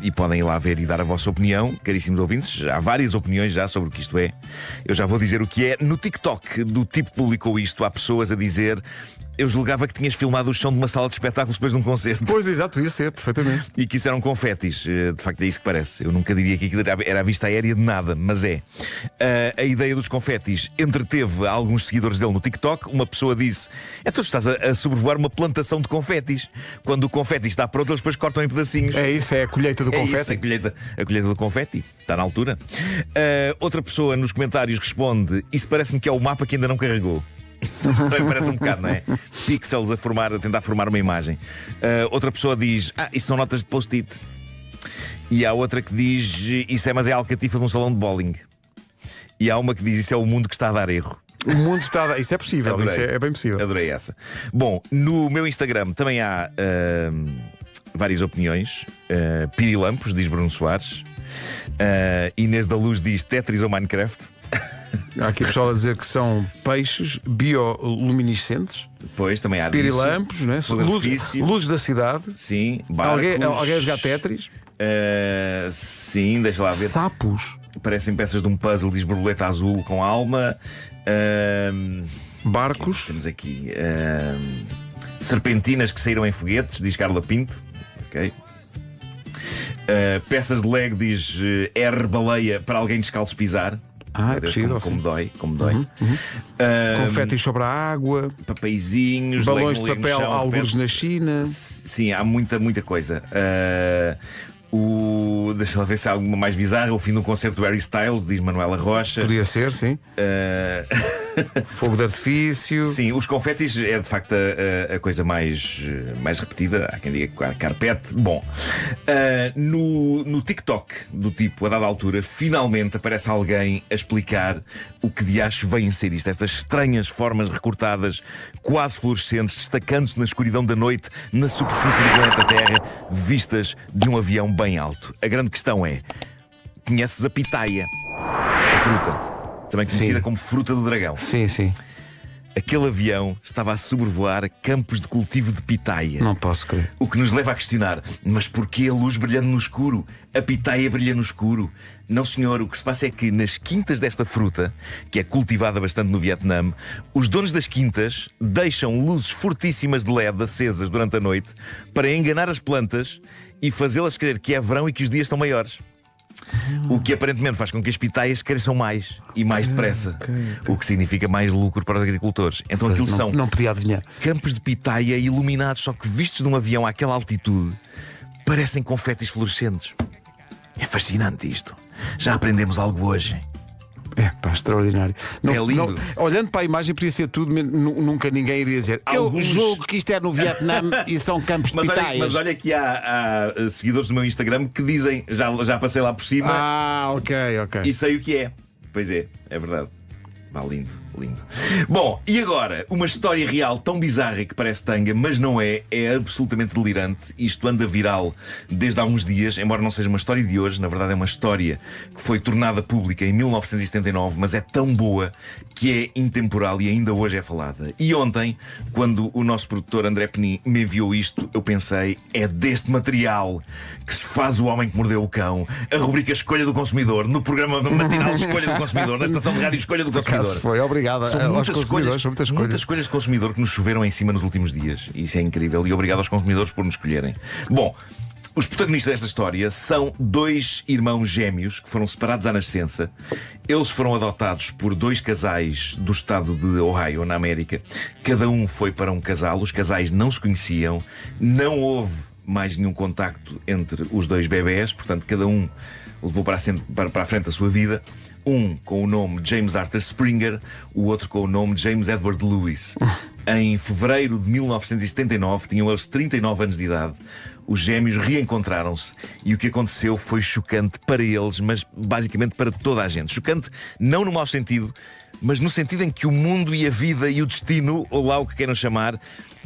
e podem ir lá ver e dar a vossa opinião, caríssimos ouvintes. Há várias opiniões já sobre o que isto é. Eu já vou dizer o que é. No TikTok do tipo que publicou isto, há pessoas a dizer: eu julgava que tinhas filmado o chão de uma sala de espetáculos depois de um concerto. Pois, exato, podia ser, perfeitamente. E que isso eram confetis. De facto é isso que parece. Eu nunca diria que aquilo era a vista aérea de nada, mas é. A ideia dos confetis entreteve alguns seguidores dele no TikTok. Uma pessoa disse: tu estás a sobrevoar uma plantação de confetis. Quando o confeti está pronto, eles depois cortam em pedacinhos. É isso, é a colheita do confeti. Isso, a colheita do confeti. Está na altura. Outra pessoa nos comentários responde: isso parece-me que é o mapa que ainda não carregou. Parece um bocado, não é? Pixels a tentar formar uma imagem. Outra pessoa diz: isso são notas de post-it. E há outra que diz: mas é a alcatifa de um salão de bowling. E há uma que diz: isso é o mundo que está a dar erro. O mundo está a dar... Isso é possível, Adorei. Isso é bem possível. Adorei essa. Bom, no meu Instagram também há várias opiniões. Pirilampos, diz Bruno Soares. Inês da Luz diz: Tetris ou Minecraft. Há aqui pessoal a dizer que são peixes bioluminescentes. Depois também há pirilampos, né? Luzes da cidade. Sim, barcos. Alguém a jogar Tetris. Sim, deixa lá ver. Sapos. Parecem peças de um puzzle, diz Borboleta Azul com alma. Barcos. Temos aqui serpentinas que saíram em foguetes, diz Carla Pinto. Ok. Peças de Lego, diz R baleia para alguém descalço pisar. Meu Deus, possível, como sim. dói, como dói. Confetes sobre a água, Papeizinhos, balões de legam ali no papel, chão, alguns pede-se- na China. Sim, há muita coisa. Deixa lá ver se há alguma mais bizarra. O fim do concerto do Harry Styles, diz Manuela Rocha. Podia ser, sim. Fogo de artifício. Sim, os confetis é de facto a coisa mais repetida. Há quem diga carpete. Bom, no TikTok do tipo, a dada altura, finalmente aparece alguém a explicar o que de acho vem a ser isto. Estas estranhas formas recortadas, quase fluorescentes, destacando-se na escuridão da noite, na superfície do planeta Terra, vistas de um avião bem alto. A grande questão é: conheces a pitaia? A fruta. Também conhecida como fruta do dragão. Sim, sim. Aquele avião estava a sobrevoar campos de cultivo de pitaia. Não posso crer. O que nos leva a questionar: mas porquê a luz brilhando no escuro? A pitaia brilha no escuro? Não, senhor, o que se passa é que nas quintas desta fruta, que é cultivada bastante no Vietnã, os donos das quintas deixam luzes fortíssimas de LED acesas durante a noite para enganar as plantas e fazê-las crer que é verão e que os dias estão maiores. O que aparentemente faz com que as pitaias cresçam mais e mais depressa. O que significa mais lucro para os agricultores. Então aquilo são Não podia adivinhar. campos de pitaia iluminados, só que vistos num avião àquela altitude, parecem confetes fluorescentes. É fascinante isto. Já aprendemos algo hoje. É pá, extraordinário. É lindo. Olhando para a imagem, podia ser tudo, nunca ninguém iria dizer. Eu julgo que isto é no Vietnã e são campos de pitaias. Mas olha que há seguidores do meu Instagram que dizem, já passei lá por cima Ok. e sei o que é. Pois é verdade. Vá, lindo, lindo. Bom, e agora, uma história real tão bizarra que parece tanga, mas não é absolutamente delirante. Isto anda viral desde há uns dias, embora não seja uma história de hoje. Na verdade é uma história que foi tornada pública em 1979, mas é tão boa que é intemporal e ainda hoje é falada. E ontem, quando o nosso produtor André Penin me enviou isto, eu pensei: é deste material que se faz O Homem que Mordeu o Cão, a rubrica Escolha do Consumidor, no programa matinal Escolha do Consumidor, na estação de rádio Escolha do Consumidor. Foi, obrigado São aos muitas consumidores. São muitas escolhas. Muitas escolhas de consumidor que nos choveram em cima nos últimos dias. E isso é incrível. E obrigado aos consumidores por nos escolherem. Bom, os protagonistas desta história são dois irmãos gêmeos que foram separados à nascença. Eles foram adotados por dois casais do estado de Ohio, na América. Cada um foi para um casal. Os casais não se conheciam. Não houve mais nenhum contacto entre os dois bebés. Portanto, cada um levou para a frente a sua vida. Um com o nome James Arthur Springer, o outro com o nome James Edward Lewis. Em fevereiro de 1979, tinham eles 39 anos de idade. Os gêmeos reencontraram-se e o que aconteceu foi chocante para eles, mas basicamente para toda a gente. Chocante não no mau sentido, mas no sentido em que o mundo e a vida e o destino, ou lá o que queiram chamar,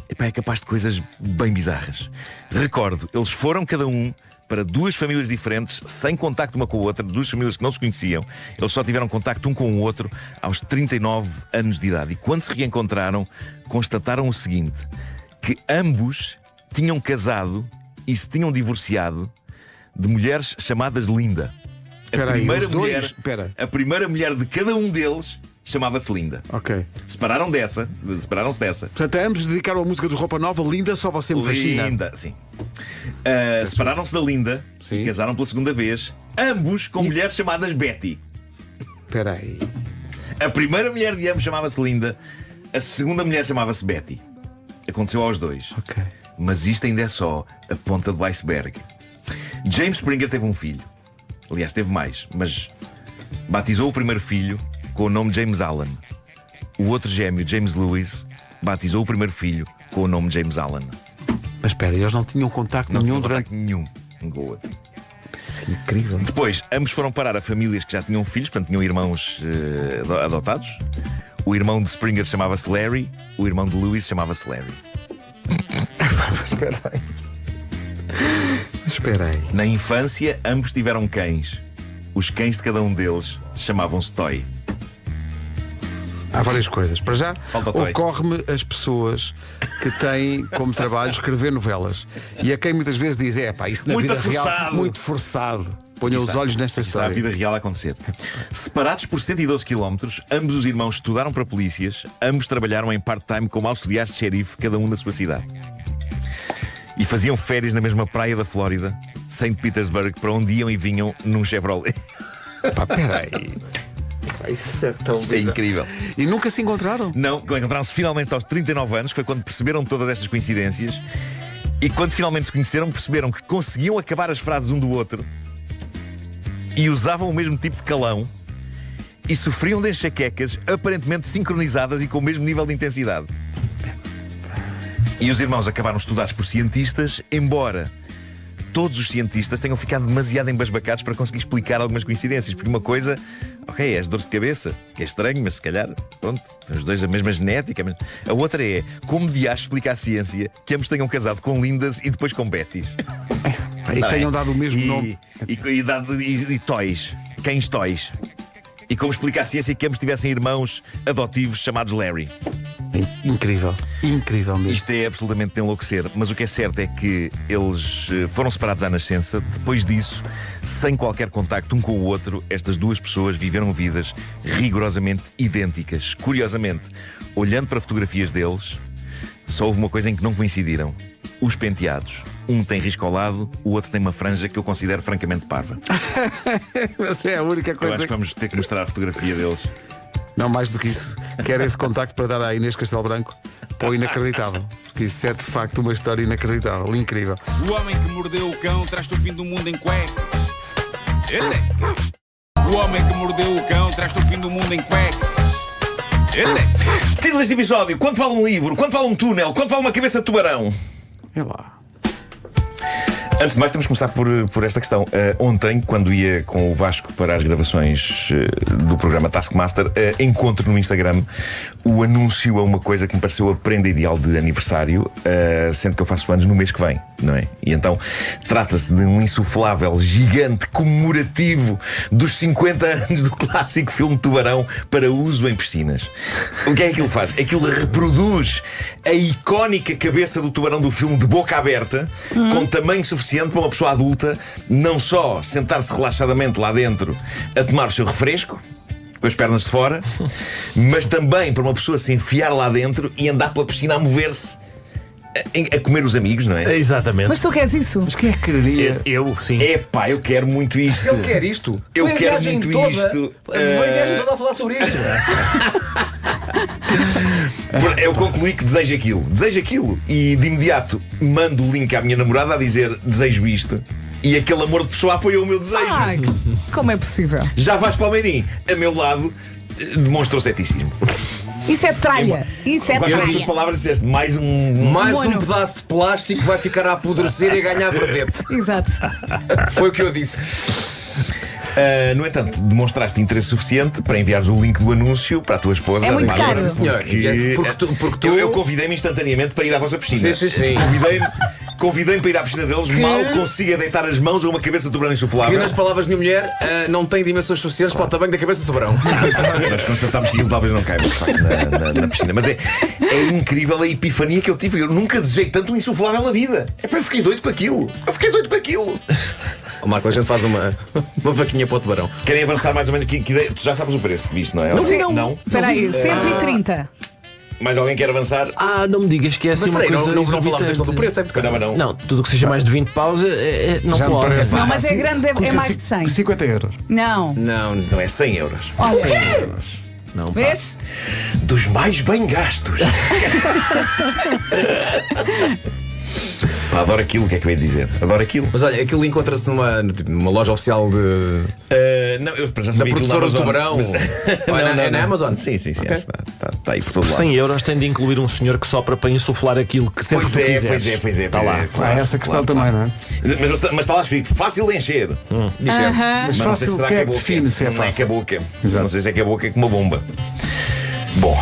é capaz de coisas bem bizarras. Recordo, eles foram cada um para duas famílias diferentes, sem contacto uma com a outra, duas famílias que não se conheciam. Eles só tiveram contacto um com o outro aos 39 anos de idade. E quando se reencontraram, constataram o seguinte: que ambos tinham casado e se tinham divorciado de mulheres chamadas Linda. A primeira mulher de cada um deles chamava-se Linda. Ok. Separaram-se dessa. Portanto, ambos dedicaram a música dos Roupa Nova, Linda, só você me fascina. Linda, sim. Separaram-se da Linda e casaram pela segunda vez, ambos com mulheres chamadas Betty. Espera aí. A primeira mulher de ambos chamava-se Linda, a segunda mulher chamava-se Betty. Aconteceu aos dois. Ok. Mas isto ainda é só a ponta do iceberg. James Springer teve um filho. Aliás, teve mais, mas batizou o primeiro filho com o nome James Allen. O outro gêmeo, James Lewis, batizou o primeiro filho com o nome James Allen. Mas espera, eles não tinham contacto nenhum durante... nenhum um com o outro. Isso é incrível. Depois, ambos foram parar a famílias que já tinham filhos, portanto tinham irmãos adotados. O irmão de Springer chamava-se Larry, o irmão de Lewis chamava-se Larry. Espera aí. Na infância, ambos tiveram cães. Os cães de cada um deles chamavam-se Toy. Há várias coisas. Para já, Toy. ocorre-me as pessoas que têm como trabalho escrever novelas e a quem muitas vezes diz: isso na Muito vida forçado. real, muito forçado. Ponham os olhos nesta Está a história. vida real a acontecer. Separados por 112 km, ambos os irmãos estudaram para polícias, ambos trabalharam em part-time como auxiliares de xerife, cada um na sua cidade. E faziam férias na mesma praia da Flórida, St. Petersburg, para onde iam e vinham num Chevrolet. Peraí. Isso é tão Isto é incrível. E nunca se encontraram? Não, encontraram-se finalmente aos 39 anos, que foi quando perceberam todas estas coincidências. E quando finalmente se conheceram, perceberam que conseguiam acabar as frases um do outro e usavam o mesmo tipo de calão e sofriam de enxaquecas aparentemente sincronizadas e com o mesmo nível de intensidade. E os irmãos acabaram estudados por cientistas, embora todos os cientistas tenham ficado demasiado embasbacados para conseguir explicar algumas coincidências. Porque uma coisa, ok, é as dores de cabeça, que é estranho, mas se calhar, pronto, têm os dois a mesma genética. Mas a outra é como de acho explica a ciência que ambos tenham casado com lindas e depois com Bettys. E tenham dado o mesmo nome. E toys, cães toys. E como explica a ciência que ambos tivessem irmãos adotivos chamados Larry. Incrível, incrível mesmo. Isto é absolutamente de enlouquecer. Mas o que é certo é que eles foram separados à nascença. Depois disso, sem qualquer contacto um com o outro, estas duas pessoas viveram vidas rigorosamente idênticas. Curiosamente, olhando para fotografias deles, só houve uma coisa em que não coincidiram: os penteados. Um tem risco ao lado, o outro tem uma franja que eu considero francamente parva. Essa é a única coisa. Eu acho que vamos ter que mostrar a fotografia deles. Não, mais do que isso. Quero esse contacto para dar à Inês Castelo Branco para o inacreditável. Porque isso é de facto uma história inacreditável, incrível. O homem que mordeu o cão traz-te o fim do mundo em cuecas. O homem que mordeu o cão traz-te o fim do mundo em cuecas. Título deste episódio: quanto vale um livro? Quanto vale um túnel? Quanto vale uma cabeça de tubarão? É lá. Antes de mais, temos que começar por esta questão. Ontem, quando ia com o Vasco para as gravações do programa Taskmaster, encontro no Instagram o anúncio a uma coisa que me pareceu a prenda ideal de aniversário, sendo que eu faço anos no mês que vem, não é? E então trata-se de um insuflável gigante comemorativo dos 50 anos do clássico filme Tubarão para uso em piscinas. O que é que aquilo faz? Aquilo reproduz a icónica cabeça do tubarão do filme de boca aberta, com tamanho suficiente para uma pessoa adulta não só sentar-se relaxadamente lá dentro a tomar o seu refresco com as pernas de fora, mas também para uma pessoa se enfiar lá dentro e andar pela piscina a mover-se, a comer os amigos, não é? Exatamente. Mas tu queres isso? Mas quem é que quereria? Eu sim. Epá, eu quero muito isto. Se ele quer isto, Eu foi a quero viagem muito toda, isto. Foi a viagem toda a falar sobre isto. Eu concluí que desejo aquilo. Desejo aquilo. E de imediato mando o link à minha namorada a dizer desejo isto. E aquele amor de pessoa apoiou o meu desejo. Ai, como é possível? Já Vasco Palmeirim, a meu lado, demonstrou ceticismo. Isso é tralha. Isso é Quais foram as tuas tralha. palavras? Disseste mais um. Mais um Mono. pedaço de plástico vai ficar a apodrecer e a ganhar verdete. Exato. Foi o que eu disse. No entanto, demonstraste interesse suficiente para enviares o link do anúncio para a tua esposa. É muito Bárbara, caro. Sim, senhor. Porque tu- Eu convidei-me instantaneamente para ir à vossa piscina. Sim. Convidei-me para ir à piscina deles. Mal consiga deitar as mãos a uma cabeça de tubarão insuflável. que nas palavras da minha mulher não tem dimensões suficientes para o tamanho da cabeça do tubarão. Nós constatámos que ele talvez não caiba de facto, na piscina. Mas é incrível a epifania que eu tive. Eu nunca desejei tanto um insuflável na vida. Eu fiquei doido com aquilo. O Marco, a gente faz uma vaquinha para o tubarão. Querem avançar mais ou menos? Que ideia? Tu já sabes o preço que viste, não é? Não? Espera aí, 130. Mais alguém quer avançar? Não me digas que é assim Mas uma peraí, coisa não falámos da questão exorbitante. do preço, é muito caro. Não. Não, tudo o que seja mais de 20 paus não Já me pode. parece. Não, mas é grande, é Custa mais de 100. 50 euros. Não. Não é 100 euros. Olha, Não, pá. vês? Dos mais bem gastos. Pá, adoro aquilo, o que é que eu ia dizer? Adoro aquilo. Mas olha, aquilo encontra-se numa loja oficial Não, eu já da sabia aquilo produtora do na Amazon, tubarão. mas- Ou é na Amazon? Sim, Ok. acho que está aí por todo Por lado. 100 euros tem de incluir um senhor que sopra para insuflar aquilo que sempre Pois tu é, quiseres. pois é. Está lá. claro, Há essa questão claro, também, não é? Mas está lá escrito fácil de encher. Diz eu. Mas não sei fácil, se será quem é que acabou define se é Não é que fácil? a boca. Não sei se é que a boca é como uma bomba. Bom,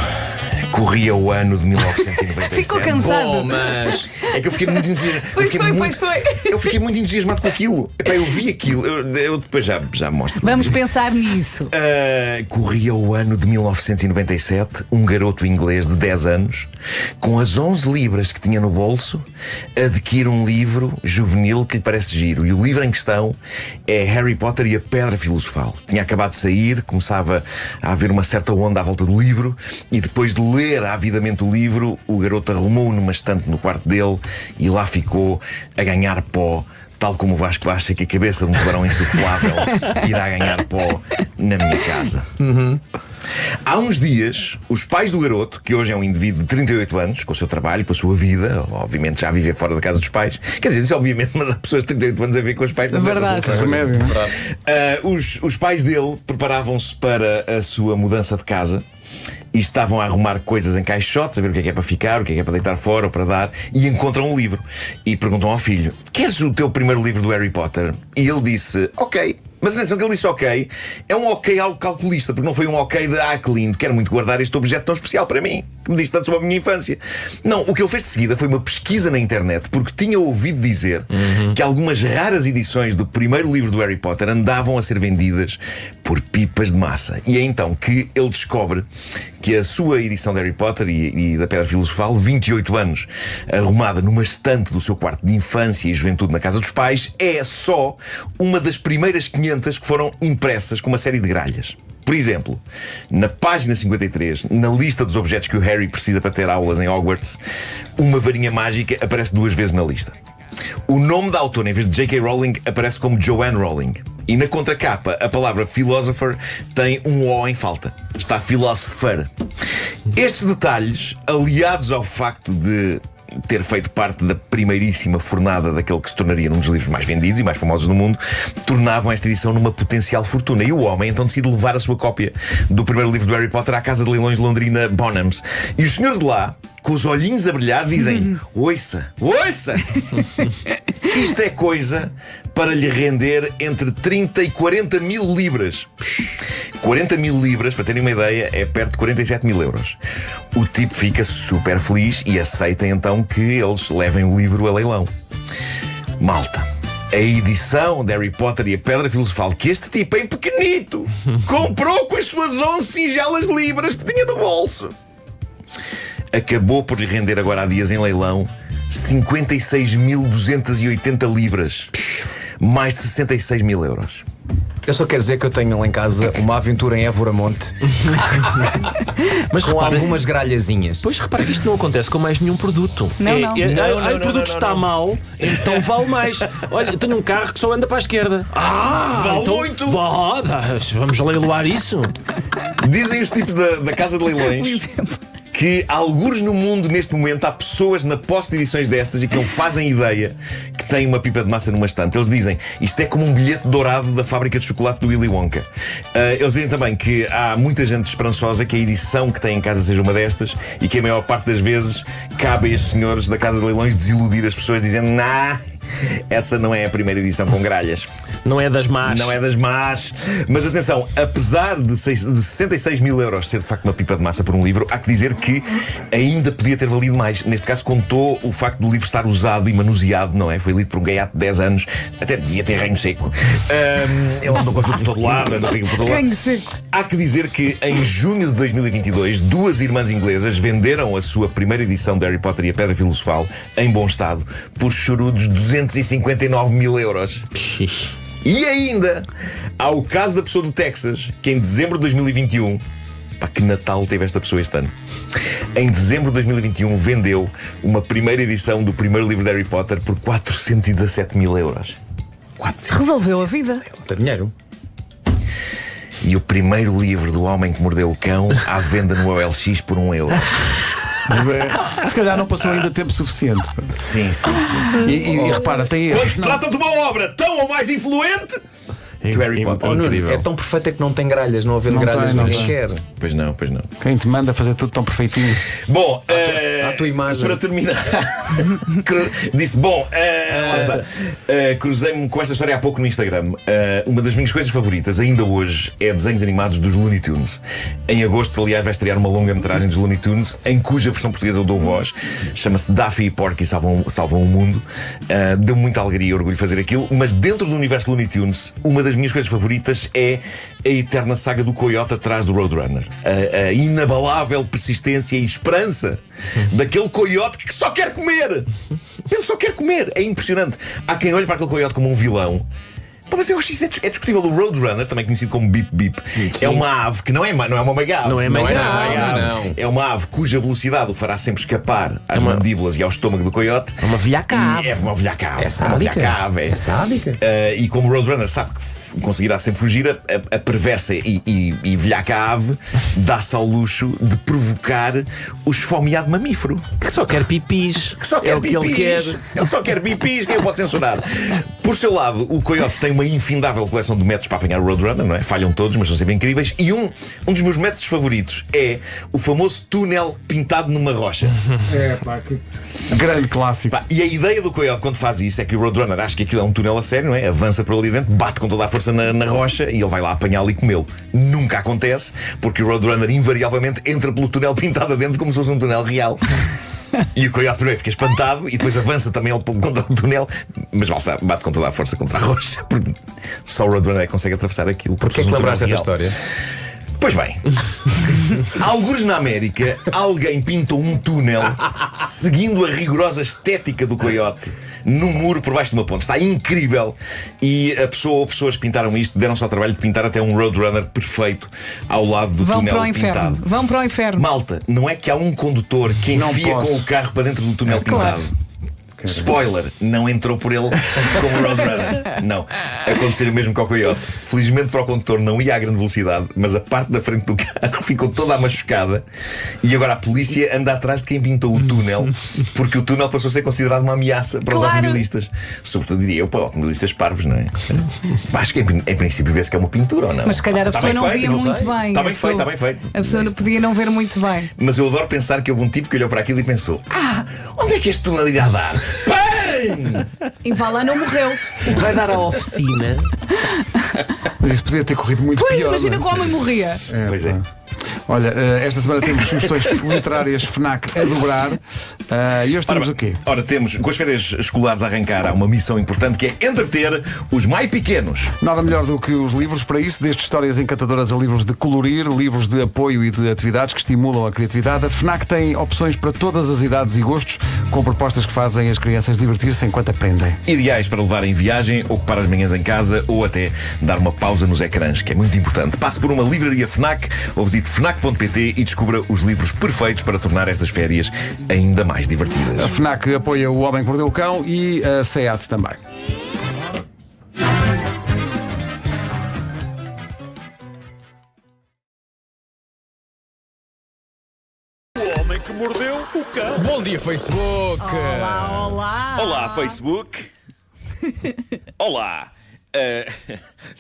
corria o ano de 1997. Ficou cansado. Bom, mas É que eu fiquei muito entusiasmado. Pois foi. Eu fiquei muito entusiasmado com aquilo. Epá, eu vi aquilo. Eu depois já mostro. Vamos pensar nisso. Corria o ano de 1997. Um garoto inglês de 10 anos, com as 11 libras que tinha no bolso, adquire um livro juvenil que lhe parece giro. E o livro em questão é Harry Potter e a Pedra Filosofal. Tinha acabado de sair, começava a haver uma certa onda à volta do livro, e depois de ler avidamente o livro, o garoto arrumou-o numa estante no quarto dele e lá ficou a ganhar pó. Tal como o Vasco acha que a cabeça de um tubarão insuflável irá ganhar pó na minha casa. Há uns dias, os pais do garoto, que hoje é um indivíduo de 38 anos, com o seu trabalho, com a sua vida, obviamente já a viver fora da casa dos pais. Quer dizer, isso obviamente, mas há pessoas de 38 anos a viver com os pais. É verdade. Remédio, não é? Os pais dele preparavam-se para a sua mudança de casa e estavam a arrumar coisas em caixotes, a ver o que é para ficar, o que é para deitar fora ou para dar, e encontram um livro. E perguntam ao filho: queres o teu primeiro livro do Harry Potter? E ele disse: ok. Mas atenção que ele disse ok, é um ok algo calculista, porque não foi um ok de que lindo, quero muito guardar este objeto tão especial para mim, que me diz tanto sobre a minha infância. Não, o que ele fez de seguida foi uma pesquisa na internet, porque tinha ouvido dizer que algumas raras edições do primeiro livro do Harry Potter andavam a ser vendidas por pipas de massa. E é então que ele descobre que a sua edição de Harry Potter e da Pedra Filosofal, 28 anos, arrumada numa estante do seu quarto de infância e juventude na casa dos pais, é só uma das primeiras 500 que foram impressas com uma série de gralhas. Por exemplo, na página 53, na lista dos objetos que o Harry precisa para ter aulas em Hogwarts, uma varinha mágica aparece 2 vezes na lista. O nome da autora, em vez de J.K. Rowling, aparece como Joanne Rowling. E na contracapa, a palavra philosopher tem um O em falta. Está philosopher. Estes detalhes, aliados ao facto de ter feito parte da primeiríssima fornada daquele que se tornaria num dos livros mais vendidos e mais famosos do mundo, tornavam esta edição numa potencial fortuna. E o homem então decide levar a sua cópia do primeiro livro do Harry Potter à casa de leilões londrina Bonhams. E os senhores de lá, com os olhinhos a brilhar, dizem: ouça, ouça! Isto é coisa para lhe render entre 30 e 40 mil libras. 40 mil libras, para terem uma ideia, é perto de 47 mil euros. O tipo fica super feliz e aceita então que eles levem o livro a leilão. Malta, a edição de Harry Potter e a Pedra Filosofal que este tipo em pequenito comprou com as suas 11 singelas libras que tinha no bolso, acabou por lhe render agora há dias em leilão 56.280 libras, mais de 66 mil euros. Eu só quero dizer que eu tenho lá em casa uma aventura em Évora Monte. Mas com repara, algumas gralhazinhas. Pois repara que isto não acontece com mais nenhum produto. Não. O produto está mal, então vale mais. Olha, eu tenho um carro que só anda para a esquerda. Vale então, muito! Vamos leiloar isso? Dizem os tipos da casa de leilões que, algures no mundo neste momento, há pessoas na posse de edições destas e que não fazem ideia que têm uma pipa de massa numa estante. Eles dizem: isto é como um bilhete dourado da fábrica de chocolate do Willy Wonka. Eles dizem também que há muita gente esperançosa que a edição que tem em casa seja uma destas e que a maior parte das vezes cabe a estes senhores da casa de leilões desiludir as pessoas dizendo: essa não é a primeira edição com gralhas. Não é das más. Não é das más. Mas atenção, apesar de 66 mil euros ser de facto uma pipa de massa por um livro, há que dizer que ainda podia ter valido mais. Neste caso contou o facto do livro estar usado e manuseado, não é? Foi lido por um gaiato de 10 anos. Até devia ter ranho seco. Ele andou com tudo por todo lado, andou com aquilo por todo lado. Ranho seco. Há que dizer que em junho de 2022 2 irmãs inglesas venderam a sua primeira edição de Harry Potter e a Pedra Filosofal em bom estado por chorudos 259 mil euros. E ainda há o caso da pessoa do Texas, que em dezembro de 2021, que Natal teve esta pessoa este ano, em dezembro de 2021 vendeu uma primeira edição do primeiro livro de Harry Potter por 417 mil euros. Resolveu a vida. Tem dinheiro. E o primeiro livro do Homem que Mordeu o Cão à venda no OLX por €1. Mas se calhar não passou ainda tempo suficiente. Sim. E repara, tem Quando erros. se trata de uma obra tão ou mais influente que o Harry Potter. É tão perfeita que não tem gralhas. Não havendo gralhas, ninguém quer. Pois não. Quem te manda fazer tudo tão perfeitinho? Bom, à tua imagem. Para terminar, disse: bom, lá está. Cruzei-me com esta história há pouco no Instagram. Uma das minhas coisas favoritas, ainda hoje, é desenhos animados dos Looney Tunes. Em agosto, aliás, vai estrear uma longa-metragem dos Looney Tunes, em cuja versão portuguesa eu dou voz. Chama-se Daffy e Porky Salvam o Mundo. Deu muita alegria e orgulho fazer aquilo. Mas dentro do universo Looney Tunes, uma das minhas coisas favoritas é a eterna saga do coiote atrás do Roadrunner. A inabalável persistência e esperança daquele coiote que só quer comer. Ele só quer comer. É impressionante. Há quem olhe para aquele coiote como um vilão. Mas eu acho isso é discutível. O Roadrunner, também conhecido como Bip Bip, é uma ave que não é uma mega ave. Não é mega ave. Não. É uma ave cuja velocidade o fará sempre escapar às mandíbulas e ao estômago do coiote. É uma velhaca ave. É uma velhaca ave. É sádica. É sádica. E como o Roadrunner sabe que conseguirá sempre fugir, a perversa e velhaca ave dá-se ao luxo de provocar o esfomeado mamífero. Que só quer pipis. Que só quer que ele quer. Ele só quer pipis, quem o pode censurar? Por seu lado, o coiote tem uma infindável coleção de métodos para apanhar o Roadrunner, não é? Falham todos, mas são sempre incríveis. E um dos meus métodos favoritos é o famoso túnel pintado numa rocha. Grande clássico. E a ideia do coiote quando faz isso é que o Roadrunner acha que aquilo é um túnel a sério, não é? Avança por ali dentro, bate com toda a força na rocha e ele vai lá apanhá-lo e comê-lo. Nunca acontece, porque o Roadrunner invariavelmente entra pelo túnel pintado adentro como se fosse um túnel real. E o coiote primeiro fica espantado e depois avança também ele contra o túnel, mas bate com toda a força contra a rocha, porque só o Roadrunner é que consegue atravessar aquilo. Porquê é que lembraste essa história? Pois bem, algures na América, alguém pintou um túnel seguindo a rigorosa estética do coiote num muro por baixo de uma ponte. Está incrível. E pessoas que pintaram isto deram-se ao trabalho de pintar até um Roadrunner perfeito ao lado do túnel pintado. Vão para o inferno. Malta, não é que há um condutor que enfia com o carro para dentro do túnel pintado. Spoiler, não entrou por ele como Roadrunner. Não, aconteceu o mesmo com o coiote. Felizmente para o condutor não ia a grande velocidade, mas a parte da frente do carro ficou toda amachucada. E agora a polícia anda atrás de quem pintou o túnel, porque o túnel passou a ser considerado uma ameaça para os automobilistas. Sobretudo diria eu para automobilistas parvos, não é? Acho que em princípio vê-se que é uma pintura ou não. Mas se calhar a pessoa não via muito bem. Está bem feito, está bem feito. A pessoa não podia não ver muito bem. Mas eu adoro pensar que houve um tipo que olhou para aquilo e pensou: onde é que este túnel irá dar? Bem! E vá lá, não morreu. Vai dar à oficina. Mas isso podia ter corrido muito Pois, pior. imagina que o homem morria. Pois é. Olha, esta semana temos sugestões literárias FNAC a dobrar. E hoje temos o quê? Ora, temos, com as férias escolares a arrancar, há uma missão importante que é entreter os mais pequenos. Nada melhor do que os livros para isso, desde histórias encantadoras a livros de colorir, livros de apoio e de atividades que estimulam a criatividade. A FNAC tem opções para todas as idades e gostos, com propostas que fazem as crianças divertir-se enquanto aprendem. Ideais para levar em viagem, ocupar as manhãs em casa ou até dar uma pausa nos ecrãs, que é muito importante. Passe por uma livraria FNAC ou visite FNAC.pt e descubra os livros perfeitos para tornar estas férias ainda mais divertidas. A FNAC apoia o Homem que Mordeu o Cão e a SEAT também. O homem que mordeu o cão. Bom dia, Facebook. Olá, olá. Olá, Facebook. Olá.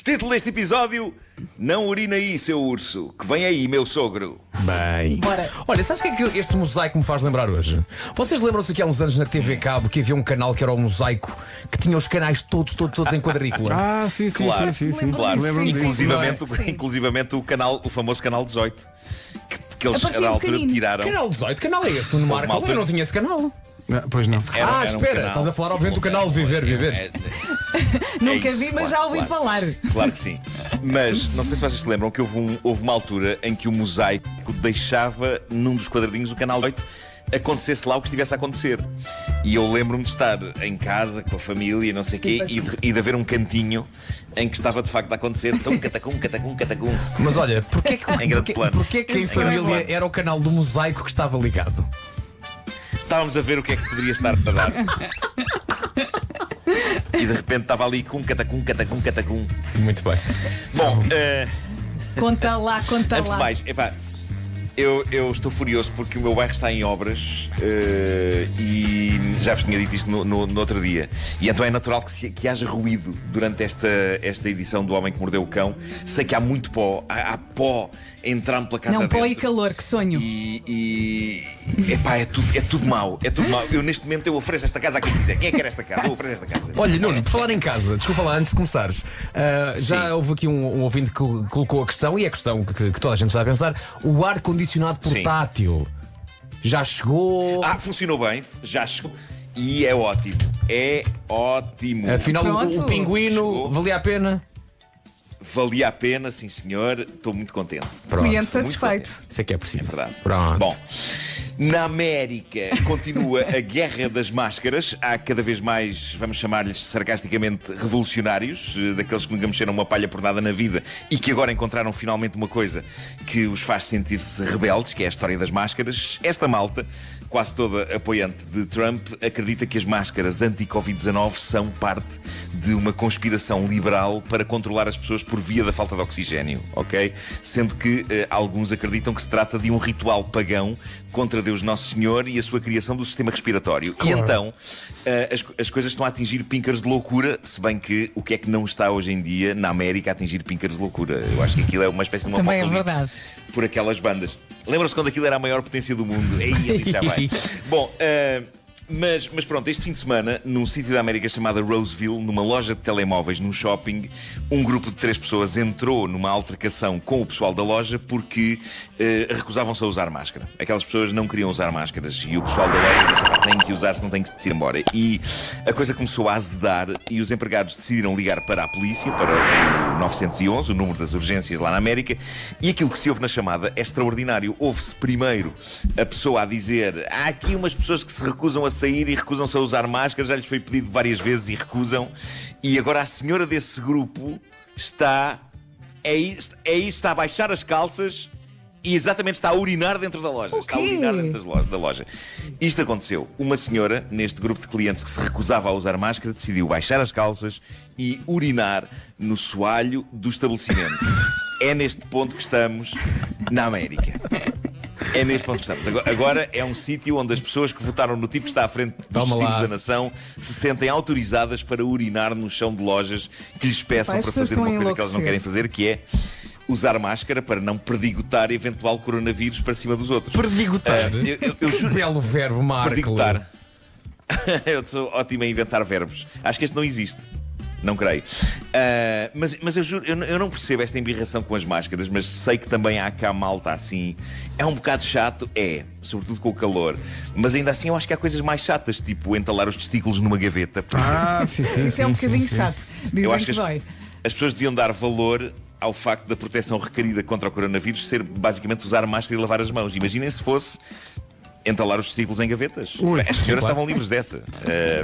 Título deste episódio: Não urina aí, seu urso, que vem aí, meu sogro. Bem. Olha, sabes o que é que este mosaico me faz lembrar hoje? Vocês lembram-se que há uns anos na TV Cabo que havia um canal que era o Mosaico, que tinha os canais todos em quadrícula? Sim. Claro. Sim. Claro, Lembro-me disso. inclusivamente o famoso canal 18 que eles Aparecia a da altura pequenino. tiraram. Canal 18, canal é esse? No Marco? Eu não tinha esse canal. Pois não. Era um Espera, canal. estás a falar obviamente do canal Viver. Nunca isso, vi, mas já ouvi falar. Claro que sim. Mas não sei se vocês se lembram que houve uma altura em que o Mosaico deixava num dos quadradinhos do canal 8 acontecesse lá o que estivesse a acontecer. E eu lembro-me de estar em casa com a família, não sei o quê, e de haver um cantinho em que estava de facto a acontecer catacum. Mas olha, porquê Em grande plano. que em família era o canal do Mosaico que estava ligado? Estávamos a ver o que é que poderia estar para dar. E de repente estava ali com catacum. Muito bem. Bom, Conta lá. antes de mais, eu estou furioso porque o meu bairro está em obras e já vos tinha dito isto no outro dia. E então é natural que haja ruído durante esta edição do Homem que Mordeu o Cão. Sei que há muito pó, há pó entrando pela casa Não, dentro. pó e calor, que sonho. É tudo mau. Eu neste momento eu ofereço esta casa a quem quiser. Quem é que quer esta casa? Eu ofereço esta casa. Olha, Nuno, por falar em casa, desculpa lá, antes de começares, já houve aqui um ouvinte que colocou a questão, e a questão que toda a gente está a pensar: o ar-condicionado portátil já chegou? Funcionou bem, já chegou. E é ótimo. É ótimo. Afinal, Pronto. o pinguino Chegou. valia a pena? Valia a pena, sim senhor. Estou muito contente. Cliente Estou muito satisfeito. contente. Isso é que é preciso. É verdade. Pronto. Bom, Na América continua a guerra das máscaras. Há cada vez mais, vamos chamar-lhes sarcasticamente, revolucionários, daqueles que nunca mexeram uma palha por nada na vida e que agora encontraram finalmente uma coisa que os faz sentir-se rebeldes, que é a história das máscaras. Esta malta, quase toda apoiante de Trump, acredita que as máscaras anti-Covid-19 são parte de uma conspiração liberal para controlar as pessoas por via da falta de oxigênio, ok? Sendo que alguns acreditam que se trata de um ritual pagão contra Deus Nosso Senhor e a sua criação do sistema respiratório. Claro. E então as coisas estão a atingir píncaros de loucura, se bem que o que é que não está hoje em dia na América a atingir píncaros de loucura? Eu acho que aquilo é uma espécie de uma apocalipse por aquelas bandas. Lembram-se quando aquilo era a maior potência do mundo? Aí já vai. Bom, mas pronto, este fim de semana, num sítio da América chamado Roseville, numa loja de telemóveis, num shopping, um grupo de 3 pessoas entrou numa altercação com o pessoal da loja porque recusavam-se a usar máscara. Aquelas pessoas não queriam usar máscaras e o pessoal da loja disse: tem que usar, senão tem que se ir embora. E a coisa começou a azedar e os empregados decidiram ligar para a polícia, para o 911, o número das urgências lá na América, e aquilo que se ouve na chamada é extraordinário. Ouve-se primeiro a pessoa a dizer: há aqui umas pessoas que se recusam a sair e recusam-se a usar máscaras, já lhes foi pedido várias vezes e recusam, e agora a senhora desse grupo está a baixar as calças e exatamente está a urinar dentro da loja. Está a urinar dentro da loja. Isto aconteceu. Uma senhora, neste grupo de clientes que se recusava a usar máscara, decidiu baixar as calças e urinar no soalho do estabelecimento. É neste ponto que estamos na América. É neste ponto que estamos. Agora é um sítio onde as pessoas que votaram no tipo que está à frente dos destinos da nação se sentem autorizadas para urinar no chão de lojas que lhes peçam para fazer uma coisa que elas não querem fazer, que é usar máscara para não perdigotar eventual coronavírus para cima dos outros. Perdigotar? Eu juro. Belo verbo, Marco. Perdigotar. Eu sou ótimo a inventar verbos. Acho que este não existe. Não creio. Mas eu juro, eu não percebo esta embirração com as máscaras, mas sei que também há cá malta assim. É um bocado chato, sobretudo com o calor. Mas ainda assim eu acho que há coisas mais chatas, tipo entalar os testículos numa gaveta. Sim, isso é um bocadinho chato. Dizem eu acho que dói. As pessoas deviam dar valor ao facto da proteção requerida contra o coronavírus ser basicamente usar máscara e lavar as mãos. Imaginem se fosse entalar os testículos em gavetas. As senhoras estavam livres dessa.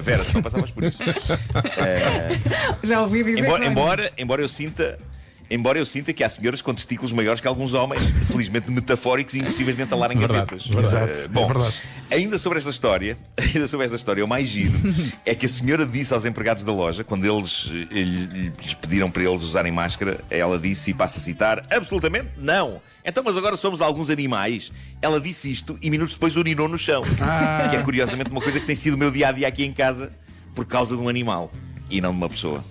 Vera, se não passavas por isso. Já ouvi dizer. Embora eu sinta que há senhoras com testículos maiores que alguns homens, felizmente metafóricos e impossíveis de entalar em gavetas. Bom, ainda sobre esta história, o mais giro é que a senhora disse aos empregados da loja, quando eles lhes pediram para eles usarem máscara, ela disse, e passo a citar: absolutamente não. Então, mas agora somos alguns animais. Ela disse isto e minutos depois urinou no chão. Que é curiosamente uma coisa que tem sido o meu dia-a-dia aqui em casa por causa de um animal e não de uma pessoa.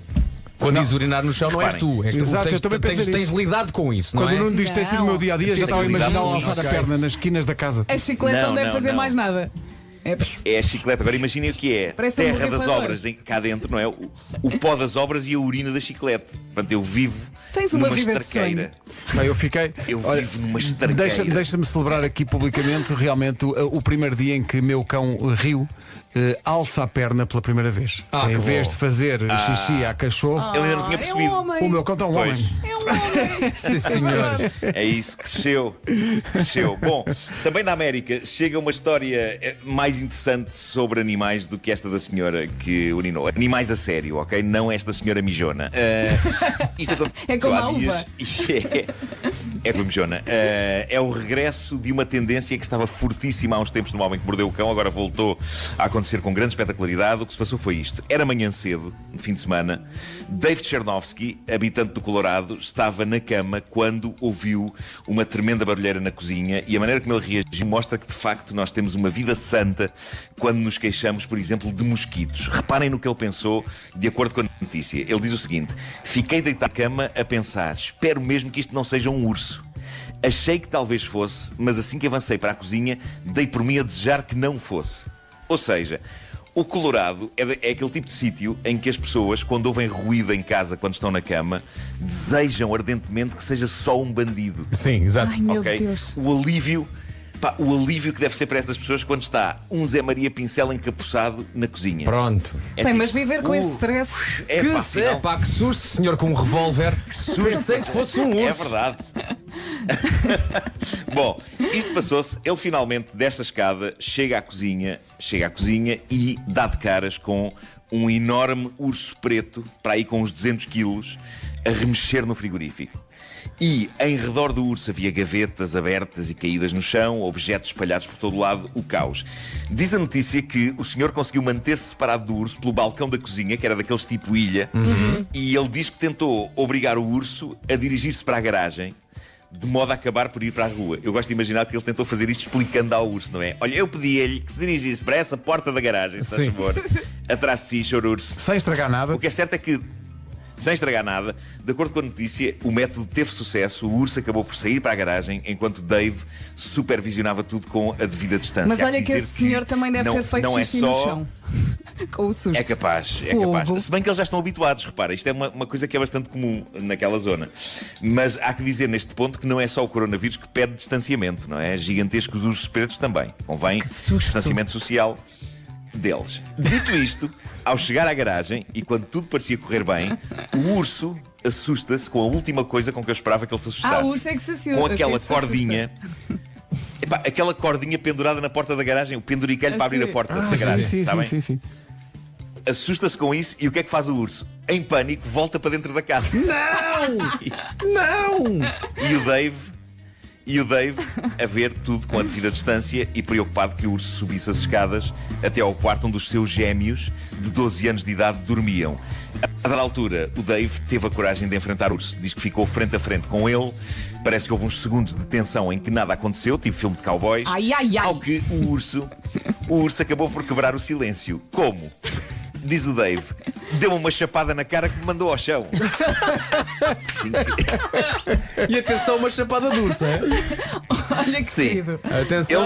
Quando diz urinar no chão, não és tu. Exato, eu também tens lidado com isso, não é? Quando não diz tem sido o meu dia-a-dia, já estava a imaginar alçar a perna nas esquinas da casa. A chiclete não deve fazer mais nada. É a chiclete. Agora imaginem o que é. Terra das obras cá dentro, não é? O pó das obras e a urina da chiclete. Portanto, eu vivo numa estraqueira. Eu vivo numa estraqueira. Deixa-me celebrar aqui publicamente realmente o primeiro dia em que meu cão riu. Alça a perna pela primeira vez. Em vez de fazer xixi à cachorro, ele ainda não tinha percebido. O meu cão está um homem. É um homem. Sim, senhor. É isso, cresceu. Bom, também na América chega uma história mais interessante sobre animais do que esta da senhora que urinou. Animais a sério, ok? Não esta senhora mijona. Isto aconteceu é como a uva. É como mijona. É o regresso de uma tendência que estava fortíssima há uns tempos no Homem que Mordeu o Cão, agora voltou a acontecer com grande espetacularidade. O que se passou foi isto: era manhã cedo, no fim de semana. David Chernovsky, habitante do Colorado, estava na cama quando ouviu uma tremenda barulheira na cozinha, e a maneira como ele reagiu mostra que de facto nós temos uma vida santa quando nos queixamos, por exemplo, de mosquitos. Reparem no que ele pensou de acordo com a notícia. Ele diz o seguinte: fiquei deitado na cama a pensar, espero mesmo que isto não seja um urso. Achei que talvez fosse, mas assim que avancei para a cozinha, dei por mim a desejar que não fosse. Ou seja, o Colorado é aquele tipo de sítio em que as pessoas, quando ouvem ruído em casa, quando estão na cama, desejam ardentemente que seja só um bandido. Sim, exato. Ai, meu Deus. O alívio que deve ser para estas pessoas quando está um Zé Maria Pincel encapuçado na cozinha. Pronto. Bem, mas viver com esse stress. Que susto, senhor com um revólver. Que susto. Pensei que fosse um urso. É verdade. Bom, isto passou-se, ele finalmente desta escada chega à cozinha e dá de caras com um enorme urso preto, para aí com uns 200 quilos, a remexer no frigorífico. E em redor do urso havia gavetas abertas e caídas no chão, objetos espalhados por todo o lado, o caos. Diz a notícia que o senhor conseguiu manter-se separado do urso pelo balcão da cozinha, que era daqueles tipo ilha, e ele diz que tentou obrigar o urso a dirigir-se para a garagem, de modo a acabar por ir para a rua. Eu gosto de imaginar que ele tentou fazer isto explicando ao urso, não é? Olha, eu pedi-lhe que se dirigisse para essa porta da garagem, se faz favor, atrás de si, senhor urso. Sem estragar nada. O que é certo é que, sem estragar nada, de acordo com a notícia, o método teve sucesso, o urso acabou por sair para a garagem, enquanto Dave supervisionava tudo com a devida distância. Mas olha que esse senhor também deve ter feito xixi no chão. Com o susto. É capaz. Se bem que eles já estão habituados, repara, isto é uma coisa que é bastante comum naquela zona. Mas há que dizer neste ponto que não é só o coronavírus que pede distanciamento, não é? Gigantescos ursos pretos também. Convém distanciamento social deles. Dito isto, ao chegar à garagem e quando tudo parecia correr bem, o urso assusta-se com a última coisa com que eu esperava que ele se assustasse. O urso é que se assusta. Com aquela cordinha. Epá, aquela cordinha pendurada na porta da garagem, o penduricalho para abrir a porta da garagem, sabem? Sim. Assusta-se com isso e o que é que faz o urso? Em pânico, volta para dentro da casa. Não! E o Dave a ver tudo com a devida distância e preocupado que o urso subisse as escadas até ao quarto onde os seus gêmeos de 12 anos de idade dormiam. A dada altura, o Dave teve a coragem de enfrentar o urso. Diz que ficou frente a frente com ele. Parece que houve uns segundos de tensão em que nada aconteceu, tipo filme de cowboys. Ao que o urso acabou por quebrar o silêncio. Como? Diz o Dave, deu-me uma chapada na cara que me mandou ao chão. E atenção, uma chapada de urso, é? Olha que querido. Atenção.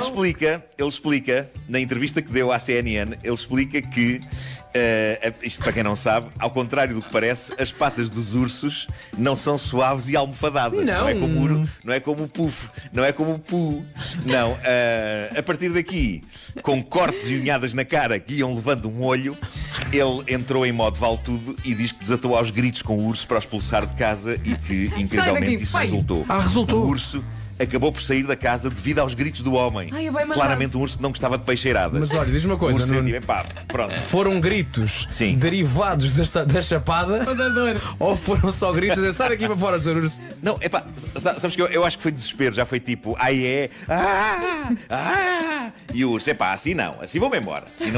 Ele explica, na entrevista que deu à CNN, ele explica que, isto para quem não sabe, ao contrário do que parece, as patas dos ursos não são suaves e almofadadas. Não é como o puff, não é como o pu. Não, a partir daqui, com cortes e unhadas na cara que iam levando um olho, ele entrou em modo vale tudo e diz que desatou aos gritos com o urso para o expulsar de casa e que, incrivelmente, isso resultou. Resultou. O urso acabou por sair da casa devido aos gritos do homem. Claramente um urso que não gostava de peixeirada. Mas olha, diz uma coisa, pronto. Foram gritos derivados da chapada ou foram só gritos a dizer, sai daqui para fora, Sr. Urso? Não, sabes que eu acho que foi desespero, já foi tipo, e o urso, assim não, assim vou-me embora. Assim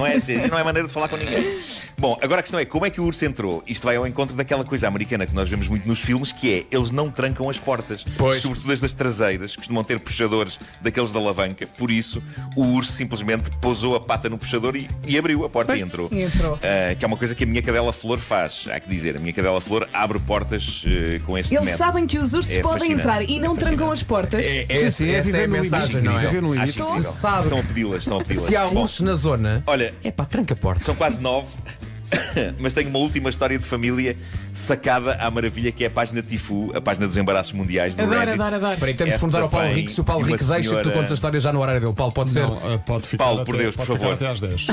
não é maneira de falar com ninguém. Bom, agora a questão é, como é que o urso entrou? Isto vai ao encontro daquela coisa americana que nós vemos muito nos filmes, que é, eles não trancam as portas. Pois. Sobretudo as das traseiras, costumam ter puxadores daqueles da alavanca. Por isso, o urso simplesmente pousou a pata no puxador e abriu a porta e entrou. Que é uma coisa que a minha cadela Flor faz, há que dizer. A minha cadela Flor abre portas com este método. Eles sabem que os ursos podem entrar e não trancam as portas. Essa é a mensagem, não é? Estão a pedi-las. Se há ursos na zona, olha, tranca a porta. São quase 9. Mas tenho uma última história de família sacada à maravilha, que é a página Tifu, a página dos embaraços mundiais do Reddit. Adoro. Peraí, temos de perguntar ao Paulo Rico se o Paulo Rico deixa que tu contes a história já no horário dele. Paulo, pode ser? Pode ficar. Paulo, por Deus, por favor. Até às 10.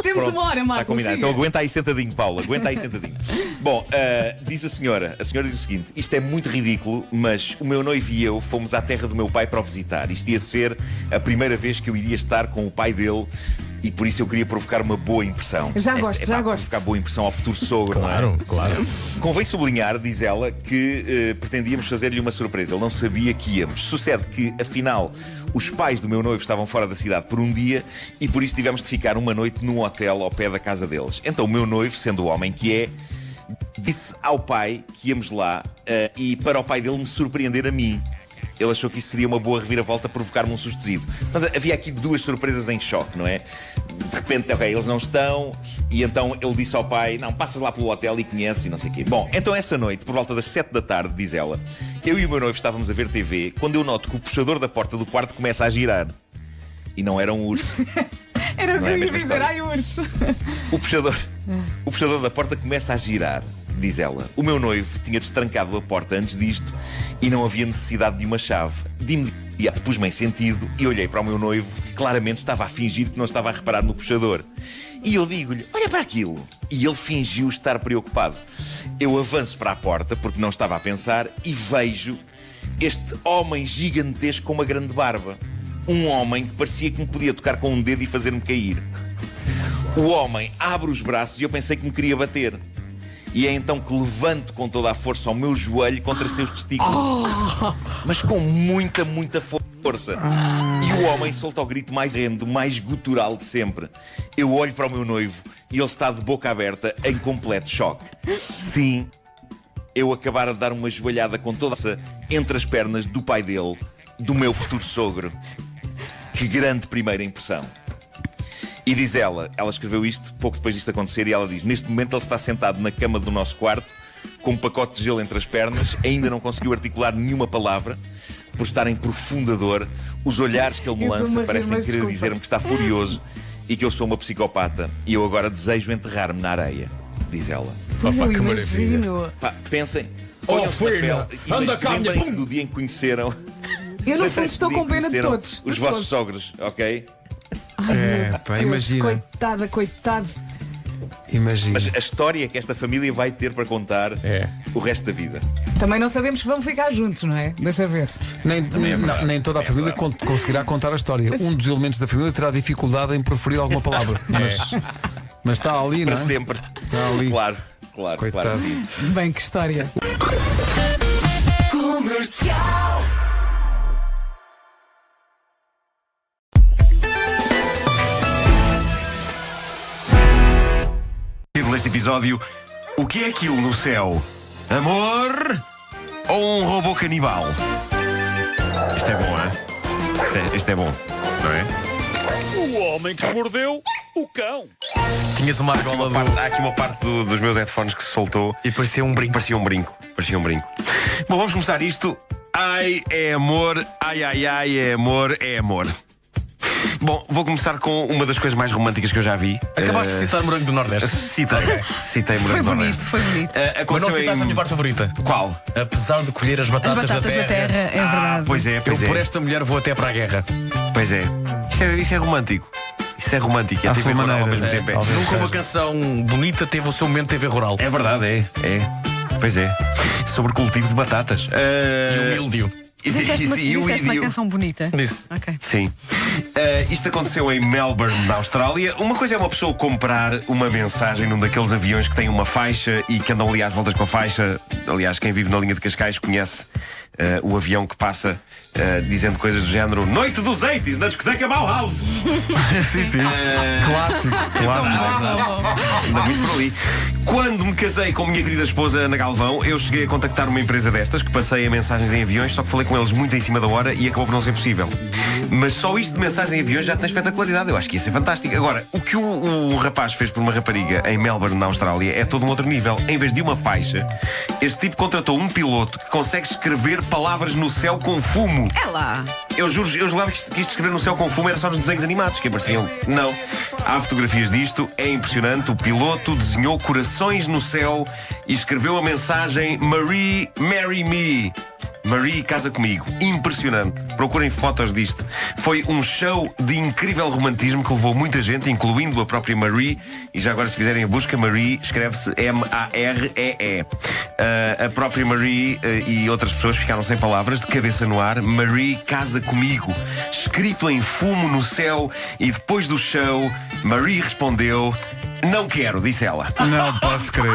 Temos uma hora, Marco. Está combinado. Então aguenta aí sentadinho, Paulo. Aguenta aí sentadinho. Bom, diz a senhora diz o seguinte: isto é muito ridículo, mas o meu noivo e eu fomos à terra do meu pai para o visitar. Isto ia ser a primeira vez que eu iria estar com o pai dele. E por isso eu queria provocar uma boa impressão. Já gosto. Provocar boa impressão ao futuro sogro. Claro. Convém sublinhar, diz ela, que pretendíamos fazer-lhe uma surpresa. Ele não sabia que íamos. Sucede que, afinal, os pais do meu noivo estavam fora da cidade por um dia e por isso tivemos de ficar uma noite num hotel ao pé da casa deles. Então o meu noivo, sendo o homem que é, disse ao pai que íamos lá e para o pai dele me surpreender a mim. Ele achou que isso seria uma boa reviravolta, provocar-me um sustozido. Portanto, havia aqui duas surpresas em choque, não é? De repente, eles não estão, e então ele disse ao pai, não, passas lá pelo hotel e conheces e não sei o quê. Bom, então essa noite, por volta das 7 da tarde, diz ela, eu e o meu noivo estávamos a ver TV, quando eu noto que o puxador da porta do quarto começa a girar. E não era um urso. Era o que eu ia dizer, urso. O puxador da porta começa a girar. Diz ela, o meu noivo tinha destrancado a porta antes disto e não havia necessidade de uma chave. De imediato pus-me em sentido e olhei para o meu noivo, que claramente estava a fingir que não estava a reparar no puxador. E eu digo-lhe, olha para aquilo. E ele fingiu estar preocupado. Eu avanço para a porta, porque não estava a pensar, e vejo este homem gigantesco com uma grande barba. Um homem que parecia que me podia tocar com um dedo e fazer-me cair. O homem abre os braços e eu pensei que me queria bater. E é então que levanto com toda a força ao meu joelho contra seus testículos. Mas com muita, muita força. E o homem solta o grito mais rendo, mais gutural de sempre. Eu olho para o meu noivo e ele está de boca aberta em completo choque. Sim, eu acabara de dar uma joelhada com toda a força entre as pernas do pai dele, do meu futuro sogro. Que grande primeira impressão. E diz ela escreveu isto pouco depois disto acontecer, e ela diz: neste momento ele está sentado na cama do nosso quarto, com um pacote de gelo entre as pernas, ainda não conseguiu articular nenhuma palavra, por estar em profunda dor. Os olhares que ele me lança parecem querer dizer-me que está furioso e que eu sou uma psicopata, e eu agora desejo enterrar-me na areia, diz ela. Que imagino. Pá, pensem, filho, anda cá, lembrem-se do dia em que conheceram. Eu no fundo estou com pena de todos. Os vossos sogros, ok? Deus, imagina. Coitado. Imagina. Mas a história que esta família vai ter para contar o resto da vida. Também não sabemos se vão ficar juntos, não é? Deixa ver. Nem toda a família conseguirá contar a história. Um dos elementos da família terá dificuldade em proferir alguma palavra. Mas está ali, não é? Para sempre. Está ali. Claro Coitado. que sim. Bem, que história. Comercial. Neste episódio, o que é aquilo no céu? Amor ou um robô canibal? Isto é bom, não é? Isto é bom, não é? O homem que mordeu o cão. Tinhas uma argola Há aqui uma parte dos meus headphones que se soltou e parecia um brinco. Parecia um brinco. Bom, vamos começar isto. Ai, é amor. Ai, ai, ai, é amor, é amor. Bom, vou começar com uma das coisas mais românticas que eu já vi. Acabaste de citar Morango do Nordeste. Citei Morango do Nordeste. Foi bonito. Mas não citaste a minha parte favorita. Qual? Apesar de colher as batatas da terra, é verdade. Pois é. Por esta mulher vou até para a guerra. Pois é. Isso é romântico. Isso é romântico. E a TV rural ao mesmo tempo. Nunca uma canção bonita teve o seu momento TV rural. É verdade, é. Pois é. Sobre cultivo de batatas. E o mildio. Disseste uma canção bonita. Disse. Okay. Sim. Isto aconteceu em Melbourne, na Austrália. Uma coisa é uma pessoa comprar uma mensagem num daqueles aviões que tem uma faixa e que andam ali às voltas com a faixa. Aliás, quem vive na linha de Cascais conhece o avião que passa dizendo coisas do género: Noite dos 80s na discoteca Bauhaus. Sim. Clássico. Anda muito por ali. Quando me casei com a minha querida esposa Ana Galvão, eu cheguei a contactar uma empresa destas que passeia mensagens em aviões, só que falei com eles muito em cima da hora e acabou por não ser possível. Mas só isto de mensagens em aviões já tem espetacularidade. Eu acho que ia ser fantástico. Agora, o que o rapaz fez por uma rapariga em Melbourne, na Austrália, é todo um outro nível. Em vez de uma faixa, este tipo contratou um piloto que consegue escrever palavras no céu com fumo. É lá. Eu juro, eu julgava que isto de escrever no céu com fumo era só nos desenhos animados que apareciam. Não. Há fotografias disto, é impressionante. O piloto desenhou corações no céu e escreveu a mensagem Marie, marry me. Marie, casa comigo. Impressionante. Procurem fotos disto. Foi um show de incrível romantismo que levou muita gente, incluindo a própria Marie. E já agora, se fizerem a busca, Marie escreve-se M-A-R-E-E. A própria Marie e outras pessoas ficaram sem palavras, de cabeça no ar. Marie, casa comigo. Escrito em fumo no céu. E depois do show, Marie respondeu: não quero, disse ela. Não posso crer.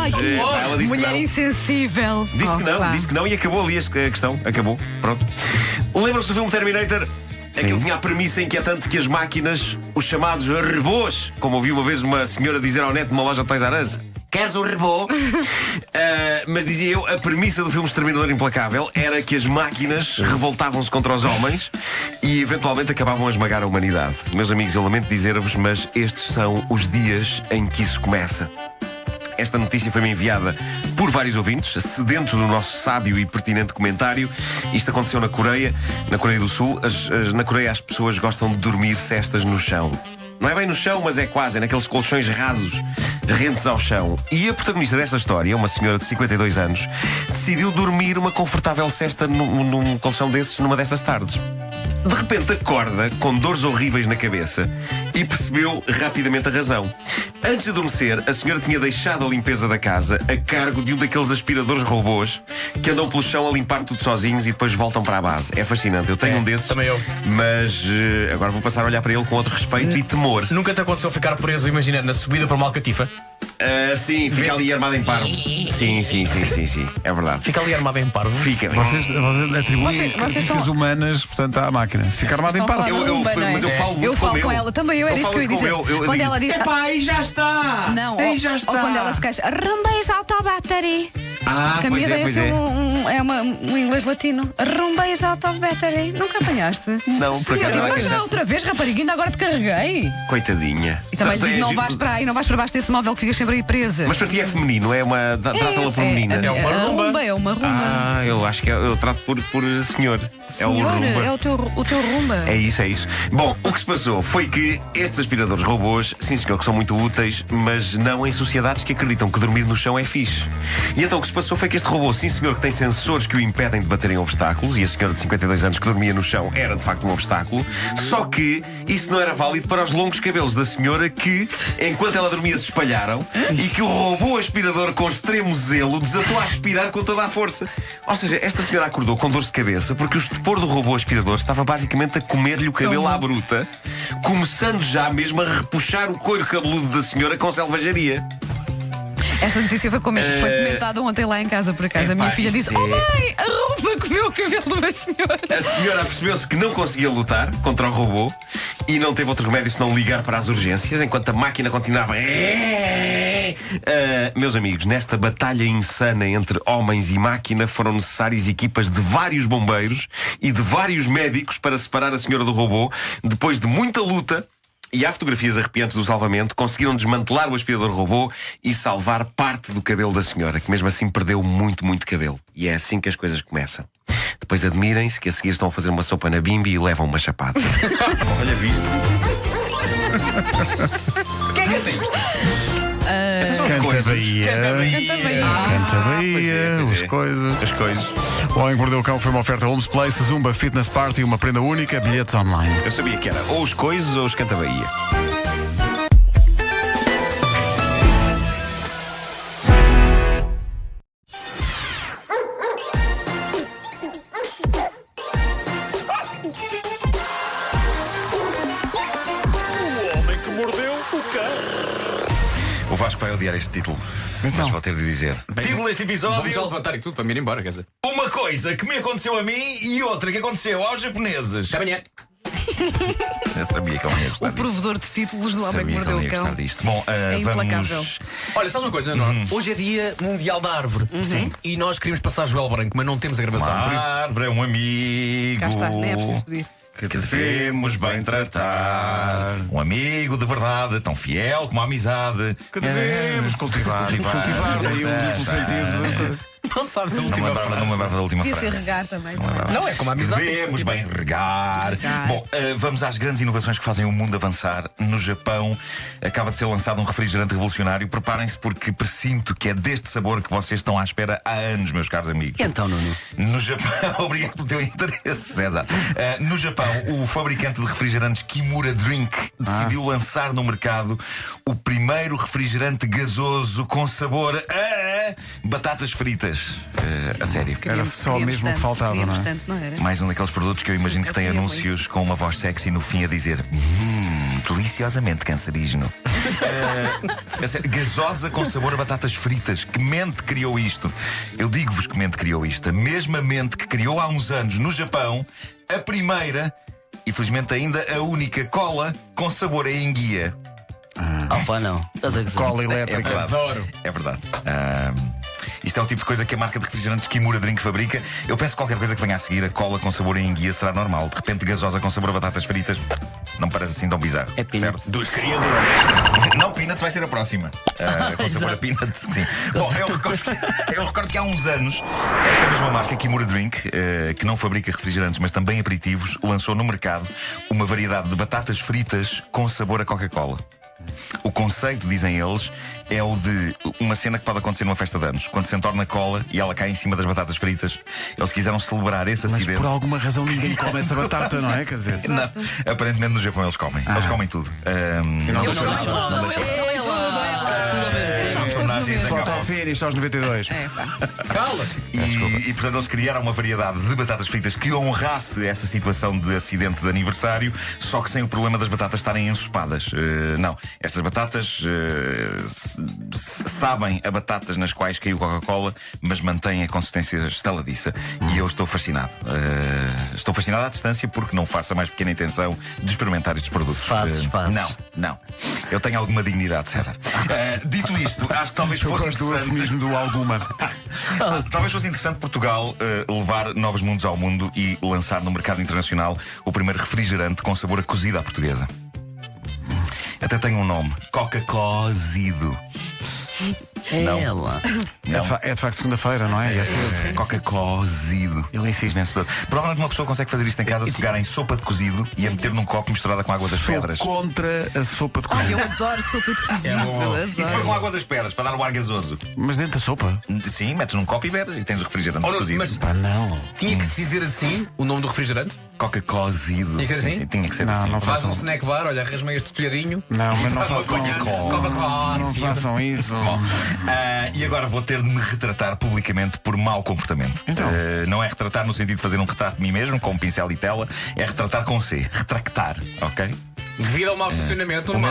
Ela disse Mulher que não. insensível. Disse que não e acabou ali a questão. Acabou. Pronto. Lembram-se do filme Terminator? Aquilo tinha a premissa inquietante que as máquinas, os chamados rebôs, como ouvi uma vez uma senhora dizer ao neto numa loja de Toys R Us: queres um rebô? Mas dizia eu, a premissa do filme Exterminador Implacável era que as máquinas revoltavam-se contra os homens e eventualmente acabavam a esmagar a humanidade. Meus amigos, eu lamento dizer-vos, mas estes são os dias em que isso começa. Esta notícia foi-me enviada por vários ouvintes, sedentos do nosso sábio e pertinente comentário. Isto aconteceu na Coreia do Sul. Na Coreia as pessoas gostam de dormir cestas no chão. Não é bem no chão, mas é quase, é naqueles colchões rasos, rentes ao chão. E a protagonista desta história, uma senhora de 52 anos, decidiu dormir uma confortável cesta num colchão desses numa destas tardes. De repente acorda com dores horríveis na cabeça e percebeu rapidamente a razão. Antes de adormecer, a senhora tinha deixado a limpeza da casa a cargo de um daqueles aspiradores robôs que andam pelo chão a limpar tudo sozinhos e depois voltam para a base. É fascinante. Eu tenho um desses. Também eu. Mas agora vou passar a olhar para ele com outro respeito e temor. Nunca te aconteceu ficar preso, imagina, na subida para uma alcatifa? Sim, fica ali armado em parvo. Sim. É verdade. Fica ali armado em parvo. Fica. Vocês atribuem Vocês características estão- humanas, portanto, à máquina. Fica armado em Estão a parvo. falar de rumba, não é? Mas eu falo muito Eu falo como com eu. ela também, era isso que eu ia falo dizer. como eu Quando digo, ela diz. "Epá, aí já está! Não, aí ou, já está!" ou quando ela se queixa, rumbeiros alto battery. Que a pois miúda é, pois é. um inglês latino. Rumbeiros alto battery. Nunca apanhaste? Não, por acaso não Mas apanhaste. já outra vez, rapariga, ainda agora te carreguei. Coitadinha. E também lhe Portanto, digo, não giro. vais para aí, não vais para baixo desse móvel que ficas sempre aí presa. Mas para ti é feminino, é uma. Trata-la por menina. É uma a rumba. rumba, é uma rumba. Eu acho que eu trato por senhor. É o Senhor, rumba. é o teu rumba. É isso. Bom, o que se passou foi que estes aspiradores robôs, sim senhor, que são muito úteis, mas não em sociedades que acreditam que dormir no chão é fixe. E então o que se passou foi que este robô, sim senhor, que tem sensores que o impedem de bater em obstáculos, e a senhora de 52 anos que dormia no chão era de facto um obstáculo, só que isso não era válido para os longos cabelos da senhora que, enquanto ela dormia, se espalharam e que o robô aspirador, com extremo zelo, desatou a aspirar com toda a força. Ou seja, esta senhora acordou com dores de cabeça porque o estupor do robô aspirador estava basicamente a comer-lhe o cabelo à bruta, começando já mesmo a repuxar o couro cabeludo da senhora com selvageria. Essa notícia foi comentada ontem lá em casa, por acaso. A minha filha isto disse: Oh mãe, a rumba comeu o cabelo de uma senhora. A senhora percebeu-se que não conseguia lutar contra o robô e não teve outro remédio senão ligar para as urgências enquanto a máquina continuava. Meus amigos, nesta batalha insana entre homens e máquina foram necessárias equipas de vários bombeiros e de vários médicos para separar a senhora do robô. Depois de muita luta, e há fotografias arrepiantes do salvamento, conseguiram desmantelar o aspirador robô e salvar parte do cabelo da senhora, que mesmo assim perdeu muito, muito cabelo. E é assim que as coisas começam. Depois admirem-se que a seguir estão a fazer uma sopa na bimbi e levam uma chapada. Olha, viste? Quem é que tem isto? Canta Bahia. Canta Bahia. Pois é. As coisas. As coisas. O Homem que Mordeu o Cão foi uma oferta Homes Place, Zumba Fitness Party, uma prenda única, bilhetes online. Eu sabia que era ou os coisas ou os Canta Bahia. O Vasco vai odiar este título, mas vou ter de dizer. Título deste episódio: Vamos já levantar e tudo para me ir embora, quer dizer. uma coisa que me aconteceu a mim e outra que aconteceu aos japoneses. Até amanhã. Eu sabia que ele ia gostar O disto. provedor de títulos do Homem que Sabia que Mordeu ele ia o Cão. gostar disto. Bom, É implacável. vamos. Olha, sabes uma coisa, não? Hoje é dia mundial da árvore. Sim. E nós queríamos passar Joel Branco, mas não temos a gravação. Por isso, A árvore é um amigo. Cá está, nem é preciso pedir. Que devemos bem tratar. Um amigo de verdade, tão fiel como a amizade. Que devemos cultivar. Cultivar, daí um duplo sentido. não sabes a Não me última lembrava frase. da última Devia ser frase. regar também. Não, é como a amizade. tem que se Devemos cultivar. bem regar. Regar. Bom, vamos às grandes inovações que fazem o mundo avançar. No Japão acaba de ser lançado um refrigerante revolucionário. Preparem-se porque presinto que é deste sabor que vocês estão à espera há anos, meus caros amigos. Então, Nuno. No Japão, obrigado pelo teu interesse, César. No Japão, o fabricante de refrigerantes Kimura Drink decidiu lançar no mercado o primeiro refrigerante gasoso com sabor a batatas fritas. A sério. Era só mesmo o que faltava, não é? Tanto, não era? Mais um daqueles produtos que eu imagino que tem queria anúncios com uma voz sexy no fim a dizer deliciosamente cancerígeno. A sério, gasosa com sabor a batatas fritas. Que mente criou isto? Eu digo-vos que mente criou isto. A mesma mente que criou há uns anos no Japão a primeira e felizmente ainda a única cola com sabor a enguia. Opa, não. Estás a gozar. Cola É elétrica. verdade. Adoro. É verdade. Isto é o tipo de coisa que a marca de refrigerantes Kimura Drink fabrica. Eu penso que qualquer coisa que venha a seguir, a cola com sabor a enguia, será normal. De repente, gasosa com sabor a batatas fritas, não me parece assim tão bizarro. É peanut. certo? Dos criadores. Não, Peanuts vai ser a próxima. Com sabor a Peanuts, sim. Bom, eu recordo que há uns anos, esta mesma marca, Kimura Drink, que não fabrica refrigerantes, mas também aperitivos, lançou no mercado uma variedade de batatas fritas com sabor a Coca-Cola. O conceito, dizem eles, é o de uma cena que pode acontecer numa festa de anos. Quando se entorna cola e ela cai em cima das batatas fritas, eles quiseram celebrar esse Mas acidente. por alguma razão ninguém come essa batata, não é? Quer dizer, Não, aparentemente no Japão eles comem. Eles comem tudo. Photo finish aos 92. Cala-te! E portanto eles criaram uma variedade de batatas fritas que honrasse essa situação de acidente de aniversário, só que sem o problema das batatas estarem ensopadas. Não, estas batatas sabem a batatas nas quais caiu Coca-Cola, mas mantêm a consistência estaladiça. E eu estou fascinado. Estou fascinado à distância porque não faço a mais pequena intenção de experimentar estes produtos. Fazes. Não. Eu tenho alguma dignidade, César. Dito isto, acho que talvez fosse interessante do alguma. Talvez fosse interessante Portugal levar novos mundos ao mundo e lançar no mercado internacional o primeiro refrigerante com sabor a cozida à portuguesa. Até tem um nome: Coca-Cozido. Ela. É de facto segunda-feira, não é? Coca-Cozido. Ele insiste nesse. Provavelmente uma pessoa consegue fazer isto em casa se pegar em sopa de cozido e a meter num copo misturada com água das pedras. Contra a sopa de cozido. Eu adoro sopa de cozido. E se for com água das pedras para dar o ar gasoso? Mas dentro da sopa? Sim, metes num copo e bebes e tens o refrigerante cozido. Mas não. Tinha que se dizer assim o nome do refrigerante? Coca-Cozido. Tinha que ser assim? Sim, tinha que ser assim. Não Faz um snack bar, olha, arrasmei este folhadinho. Não, mas não Coca-Cola. façam isso. E agora vou ter de me retratar publicamente por mau comportamento. Então. Não é retratar no sentido de fazer um retrato de mim mesmo, com pincel e tela, é retratar com C. Retractar, ok? Devido ao mau estacionamento, Pelo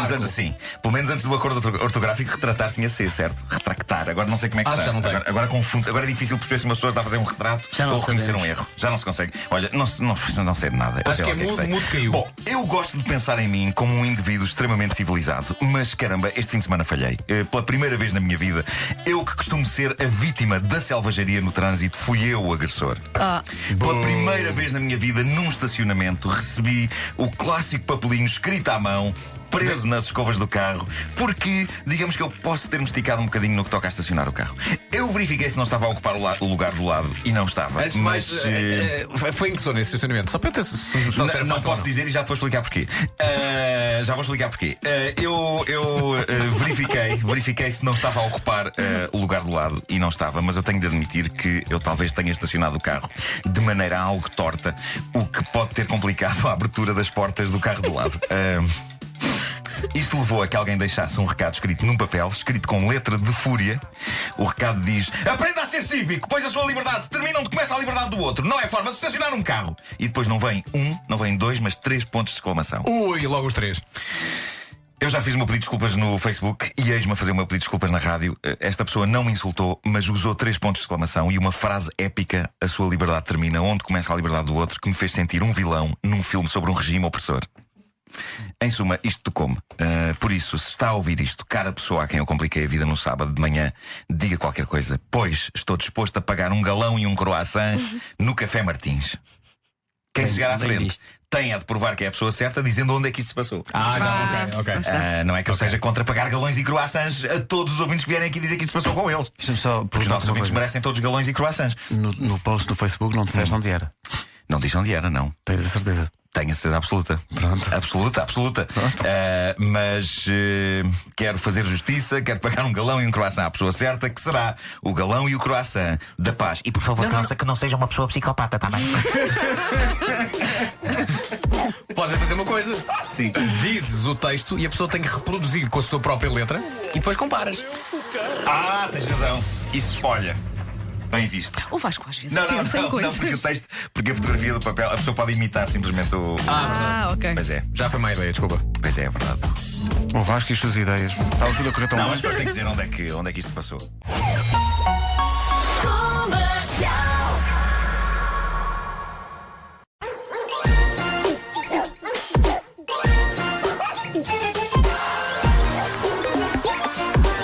menos antes do acordo ortográfico, retratar tinha C, certo? Retractar. Agora não sei como é que está. Já não tem. Agora confundo. Agora é difícil perceber se uma pessoa está a fazer um retrato ou reconhecer um erro. Já não se consegue. Olha, não sei de nada. Acho que é mudo caiu. Bom, eu gosto de pensar em mim como um indivíduo extremamente civilizado, mas caramba, este fim de semana falhei. Pela primeira vez na minha vida, eu que costumo ser a vítima da selvageria no trânsito, fui eu o agressor. Pela primeira vez na minha vida, num estacionamento, recebi o clássico papelinho escrito à mão, preso nas escovas do carro, porque digamos que eu posso ter-me esticado um bocadinho no que toca a estacionar o carro. Eu verifiquei se não estava a ocupar o lugar do lado e não estava. Antes de mais, foi em que zona esse estacionamento? Só para eu ter não posso dizer e já te vou explicar porquê. Já vou explicar porquê. Eu verifiquei se não estava a ocupar o lugar do lado e não estava, mas eu tenho de admitir que eu talvez tenha estacionado o carro de maneira algo torta, o que pode ter complicado a abertura das portas do carro do lado. Isto levou a que alguém deixasse um recado escrito num papel, escrito com letra de fúria. O recado diz: aprenda a ser cívico, pois a sua liberdade termina onde começa a liberdade do outro. Não é forma de estacionar um carro. E depois não vem não vem 2, mas 3 pontos de exclamação. Ui, logo os 3. Eu já fiz o meu pedido de desculpas no Facebook e eis-me a fazer o meu pedido de desculpas na rádio. Esta pessoa não me insultou, mas usou 3 pontos de exclamação e uma frase épica: a sua liberdade termina onde começa a liberdade do outro, que me fez sentir um vilão num filme sobre um regime opressor. Em suma, isto tocou-me. Por isso, se está a ouvir isto, cara pessoa a quem eu compliquei a vida no sábado de manhã, diga qualquer coisa, pois estou disposto a pagar um galão e um croissant no Café Martins. Quem chegar à frente tem a de provar que é a pessoa certa, dizendo onde é que isto se passou. Ok. Não é que eu seja contra pagar galões e croissants a todos os ouvintes que vierem aqui dizer que isto se passou com eles. Porque os nossos ouvintes merecem todos galões e croissants. No post do Facebook não disseste onde era. Não disse onde era, não. Tens a certeza? Tenho a certeza absoluta. Pronto. Absoluta. Mas quero fazer justiça, quero pagar um galão e um croissant à pessoa certa, que será o galão e o croissant da paz. E por favor, que não seja uma pessoa psicopata, tá bem? Podes fazer uma coisa. Sim. Dizes o texto e a pessoa tem que reproduzir com a sua própria letra e depois comparas. Tens razão. Isso espolha. Bem visto. O Vasco às vezes Não, coisas. porque o texto, porque a fotografia do papel, a pessoa pode imitar simplesmente o. Ok. Pois é. Já foi má ideia, desculpa. Pois é verdade. O Vasco e as suas ideias. Estava tudo a correr tão Não, bem. mas depois tem que dizer onde é que isto passou.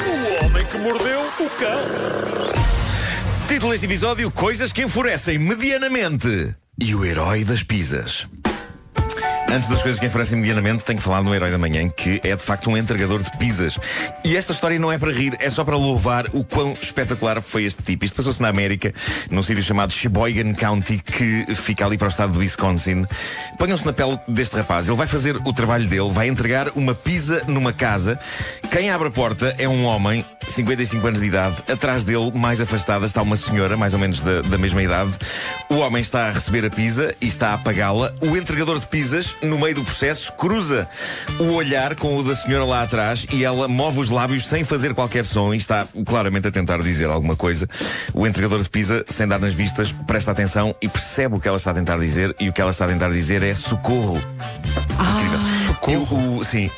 O homem que mordeu o cão. Título deste episódio: Coisas que enfurecem medianamente. E o herói das pizzas. Antes das coisas que enfurecem medianamente, tenho que falar no Herói da Manhã, que é de facto um entregador de pizzas. E esta história não é para rir, é só para louvar o quão espetacular foi este tipo. Isto passou-se na América, num sítio chamado Sheboygan County, que fica ali para o estado do Wisconsin. Ponham-se na pele deste rapaz. Ele vai fazer o trabalho dele, vai entregar uma pizza numa casa. Quem abre a porta é um homem, 55 anos de idade. Atrás dele, mais afastada, está uma senhora, mais ou menos da mesma idade. O homem está a receber a pizza e está a pagá-la. O entregador de pizzas, no meio do processo, cruza o olhar com o da senhora lá atrás e ela move os lábios sem fazer qualquer som e está claramente a tentar dizer alguma coisa. O entregador de pizza, sem dar nas vistas, presta atenção e percebe o que ela está a tentar dizer, e o que ela está a tentar dizer é socorro. Incrível.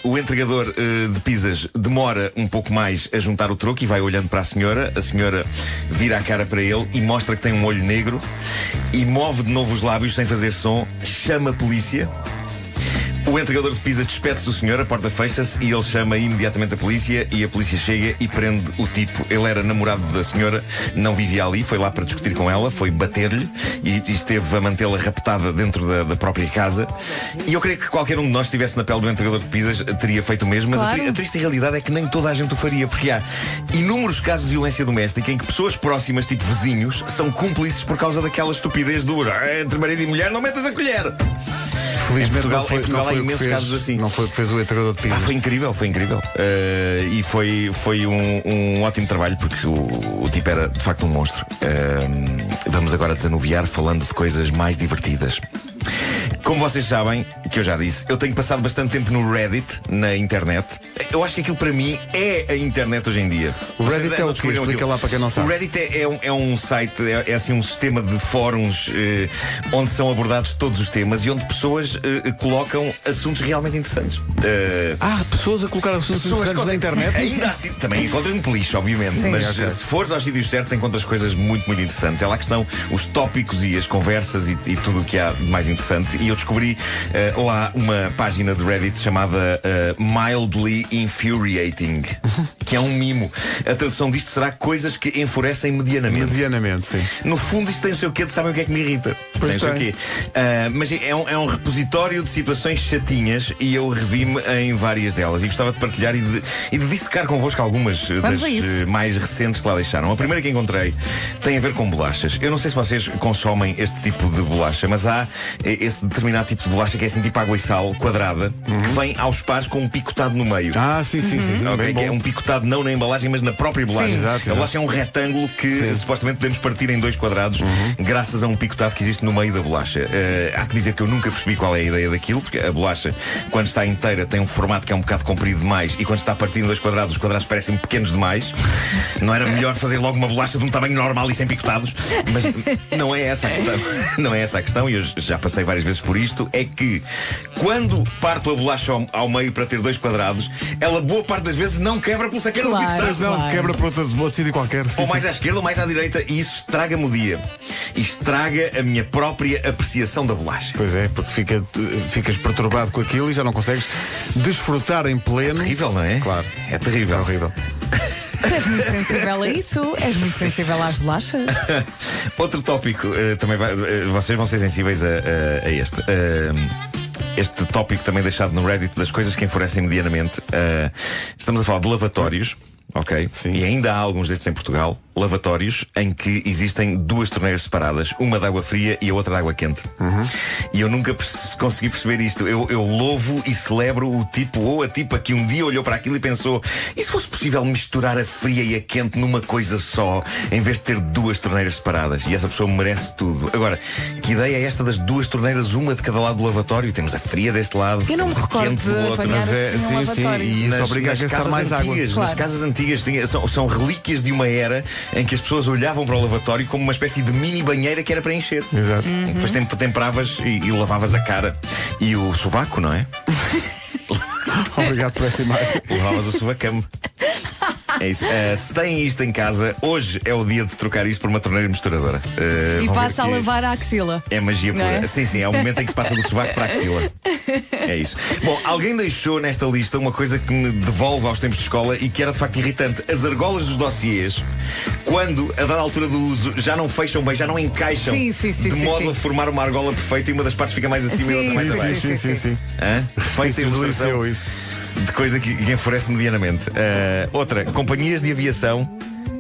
O entregador de pizzas demora um pouco mais a juntar o troco e vai olhando para a senhora vira a cara para ele e mostra que tem um olho negro e move de novo os lábios sem fazer som, chama a polícia. O entregador de pizzas despede-se do senhor, a porta fecha-se e ele chama imediatamente a polícia e a polícia chega e prende o tipo. Ele era namorado da senhora, não vivia ali, foi lá para discutir com ela, foi bater-lhe e esteve a mantê-la raptada dentro da própria casa. E eu creio que qualquer um de nós, estivesse na pele do entregador de pizzas, teria feito o mesmo, mas claro, a triste realidade é que nem toda a gente o faria, porque há inúmeros casos de violência doméstica em que pessoas próximas, tipo vizinhos, são cúmplices por causa daquela estupidez dura. Entre marido e mulher, não metas a colher! Felizmente Portugal há imensos casos assim. Não foi o que fez o entregador de pizza. Foi incrível. E foi um ótimo trabalho, porque o tipo era de facto um monstro. Vamos agora desanuviar falando de coisas mais divertidas. Como vocês sabem, que eu já disse, eu tenho passado bastante tempo no Reddit, na internet. Eu acho que aquilo para mim é a internet hoje em dia. O Reddit é o que? Explica lá para quem não sabe. O Reddit é um site, é assim um sistema de fóruns onde são abordados todos os temas e onde pessoas colocam assuntos realmente interessantes. Pessoas a colocar assuntos interessantes na internet? Ainda assim, também encontras muito lixo, obviamente. Sim, mas okay, se fores aos sítios certos, encontras coisas muito, muito interessantes. É lá que estão os tópicos e as conversas e tudo o que há de mais interessante. E eu descobri lá uma página de Reddit chamada Mildly Infuriating, que é um mimo. A tradução disto será coisas que enfurecem medianamente. Medianamente, sim. No fundo, isto tem o seu quê de sabem o que é que me irrita. Pois tem o seu quê. Mas é um repositório de situações chatinhas e eu revi-me em várias delas e gostava de partilhar e de dissecar convosco algumas das mais recentes que lá deixaram. A primeira que encontrei tem a ver com bolachas. Eu não sei se vocês consomem este tipo de bolacha, mas há esse determinado tipo de bolacha que é assim tipo água e sal, quadrada, que vem aos pares com um picotado no meio. Sim. Okay, que é um picotado não na embalagem, mas na própria bolagem. Exato. A bolacha é um retângulo que supostamente podemos partir em 2 quadrados graças a um picotado que existe no meio da bolacha. Há que dizer que eu nunca percebi qual é a ideia daquilo, porque a bolacha, quando está inteira, tem um formato que é um bocado comprido demais e quando está partido em 2 quadrados, os quadrados parecem pequenos demais. Não era melhor fazer logo uma bolacha de um tamanho normal e sem picotados? Mas não é essa a questão. Não é essa a questão, e eu já passei várias vezes por isto. É que quando parto a bolacha ao meio para ter 2 quadrados, ela boa parte das vezes não quebra pelo saqueiro do picotado. Não, quebra por outro sítio qualquer. Ou mais à esquerda ou mais à direita, e isso estraga-me o dia. E estraga a minha própria apreciação da bolacha. Pois é, porque ficas perturbado com aquilo e já não consegues desfrutar em pleno. É terrível, não é? Claro. É terrível. É horrível. És muito sensível a isso? És muito sensível às bolachas? Outro tópico, também vocês vão ser sensíveis a este. Este tópico também deixado no Reddit das coisas que enfurecem medianamente. Estamos a falar de lavatórios. Ok? Sim. E ainda há alguns destes em Portugal, lavatórios em que existem 2 torneiras separadas, uma de água fria e a outra de água quente. E eu nunca consegui perceber isto. Eu louvo e celebro o tipo ou a tipa que um dia olhou para aquilo e pensou: e se fosse possível misturar a fria e a quente numa coisa só, em vez de ter 2 torneiras separadas? E essa pessoa merece tudo. Agora, que ideia é esta das 2 torneiras, uma de cada lado do lavatório? Temos a fria deste lado, eu não me temos a quente do outro. Mas sim, e isso obriga a gastar mais água. Nas casas antigas são relíquias de uma era em que as pessoas olhavam para o lavatório como uma espécie de mini banheira que era para encher. Exato. Depois temperavas e lavavas a cara e o sovaco, não é? Obrigado por essa imagem. Lavavas o sovacame. É isso. Se têm isto em casa, hoje é o dia de trocar isso por uma torneira misturadora. E passa a lavar a axila. É magia pura. É? Sim, é o momento em que se passa do sovaco para a axila. É isso. Bom, alguém deixou nesta lista uma coisa que me devolve aos tempos de escola e que era de facto irritante. As argolas dos dossiês, quando, a dada altura do uso, já não fecham bem, já não encaixam. De modo a formar uma argola perfeita e uma das partes fica mais acima e a outra mais abaixo. Sim. Feita ilustração isso. de coisa que enfurece medianamente. Outra, companhias de aviação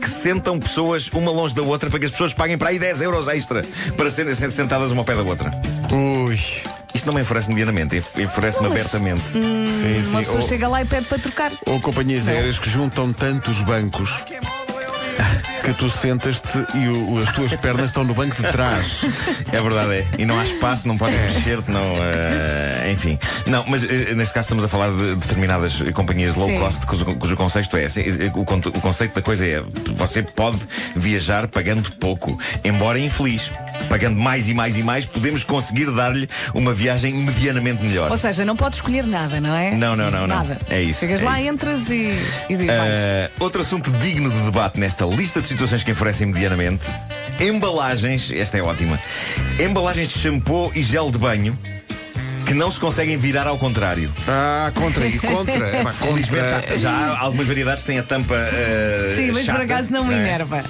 que sentam pessoas uma longe da outra para que as pessoas paguem para aí 10 euros extra para serem sentadas uma ao pé da outra. Ui. Isto não me enfurece medianamente, enfurece-me abertamente. Uma pessoa chega lá e pede para trocar. Ou companhias aéreas que juntam tantos bancos que tu sentas-te e as tuas pernas estão no banco de trás. É verdade, E não há espaço, não podem mexer-te, não. Enfim. Não, mas neste caso estamos a falar de determinadas companhias low cost cujo conceito é assim, o conceito da coisa é: você pode viajar pagando pouco, embora infeliz. Pagando mais e mais e mais, podemos conseguir dar-lhe uma viagem medianamente melhor. Ou seja, não podes escolher nada, não é? Não. Nada. É isso. Chegas lá, entras e vais. Outro assunto digno de debate nesta lista de situações que enfurecem medianamente: embalagens, esta é ótima, embalagens de shampoo e gel de banho que não se conseguem virar ao contrário. Contra. Felizmente, já há algumas variedades que têm a tampa sim, mas chata, por acaso não me enerva.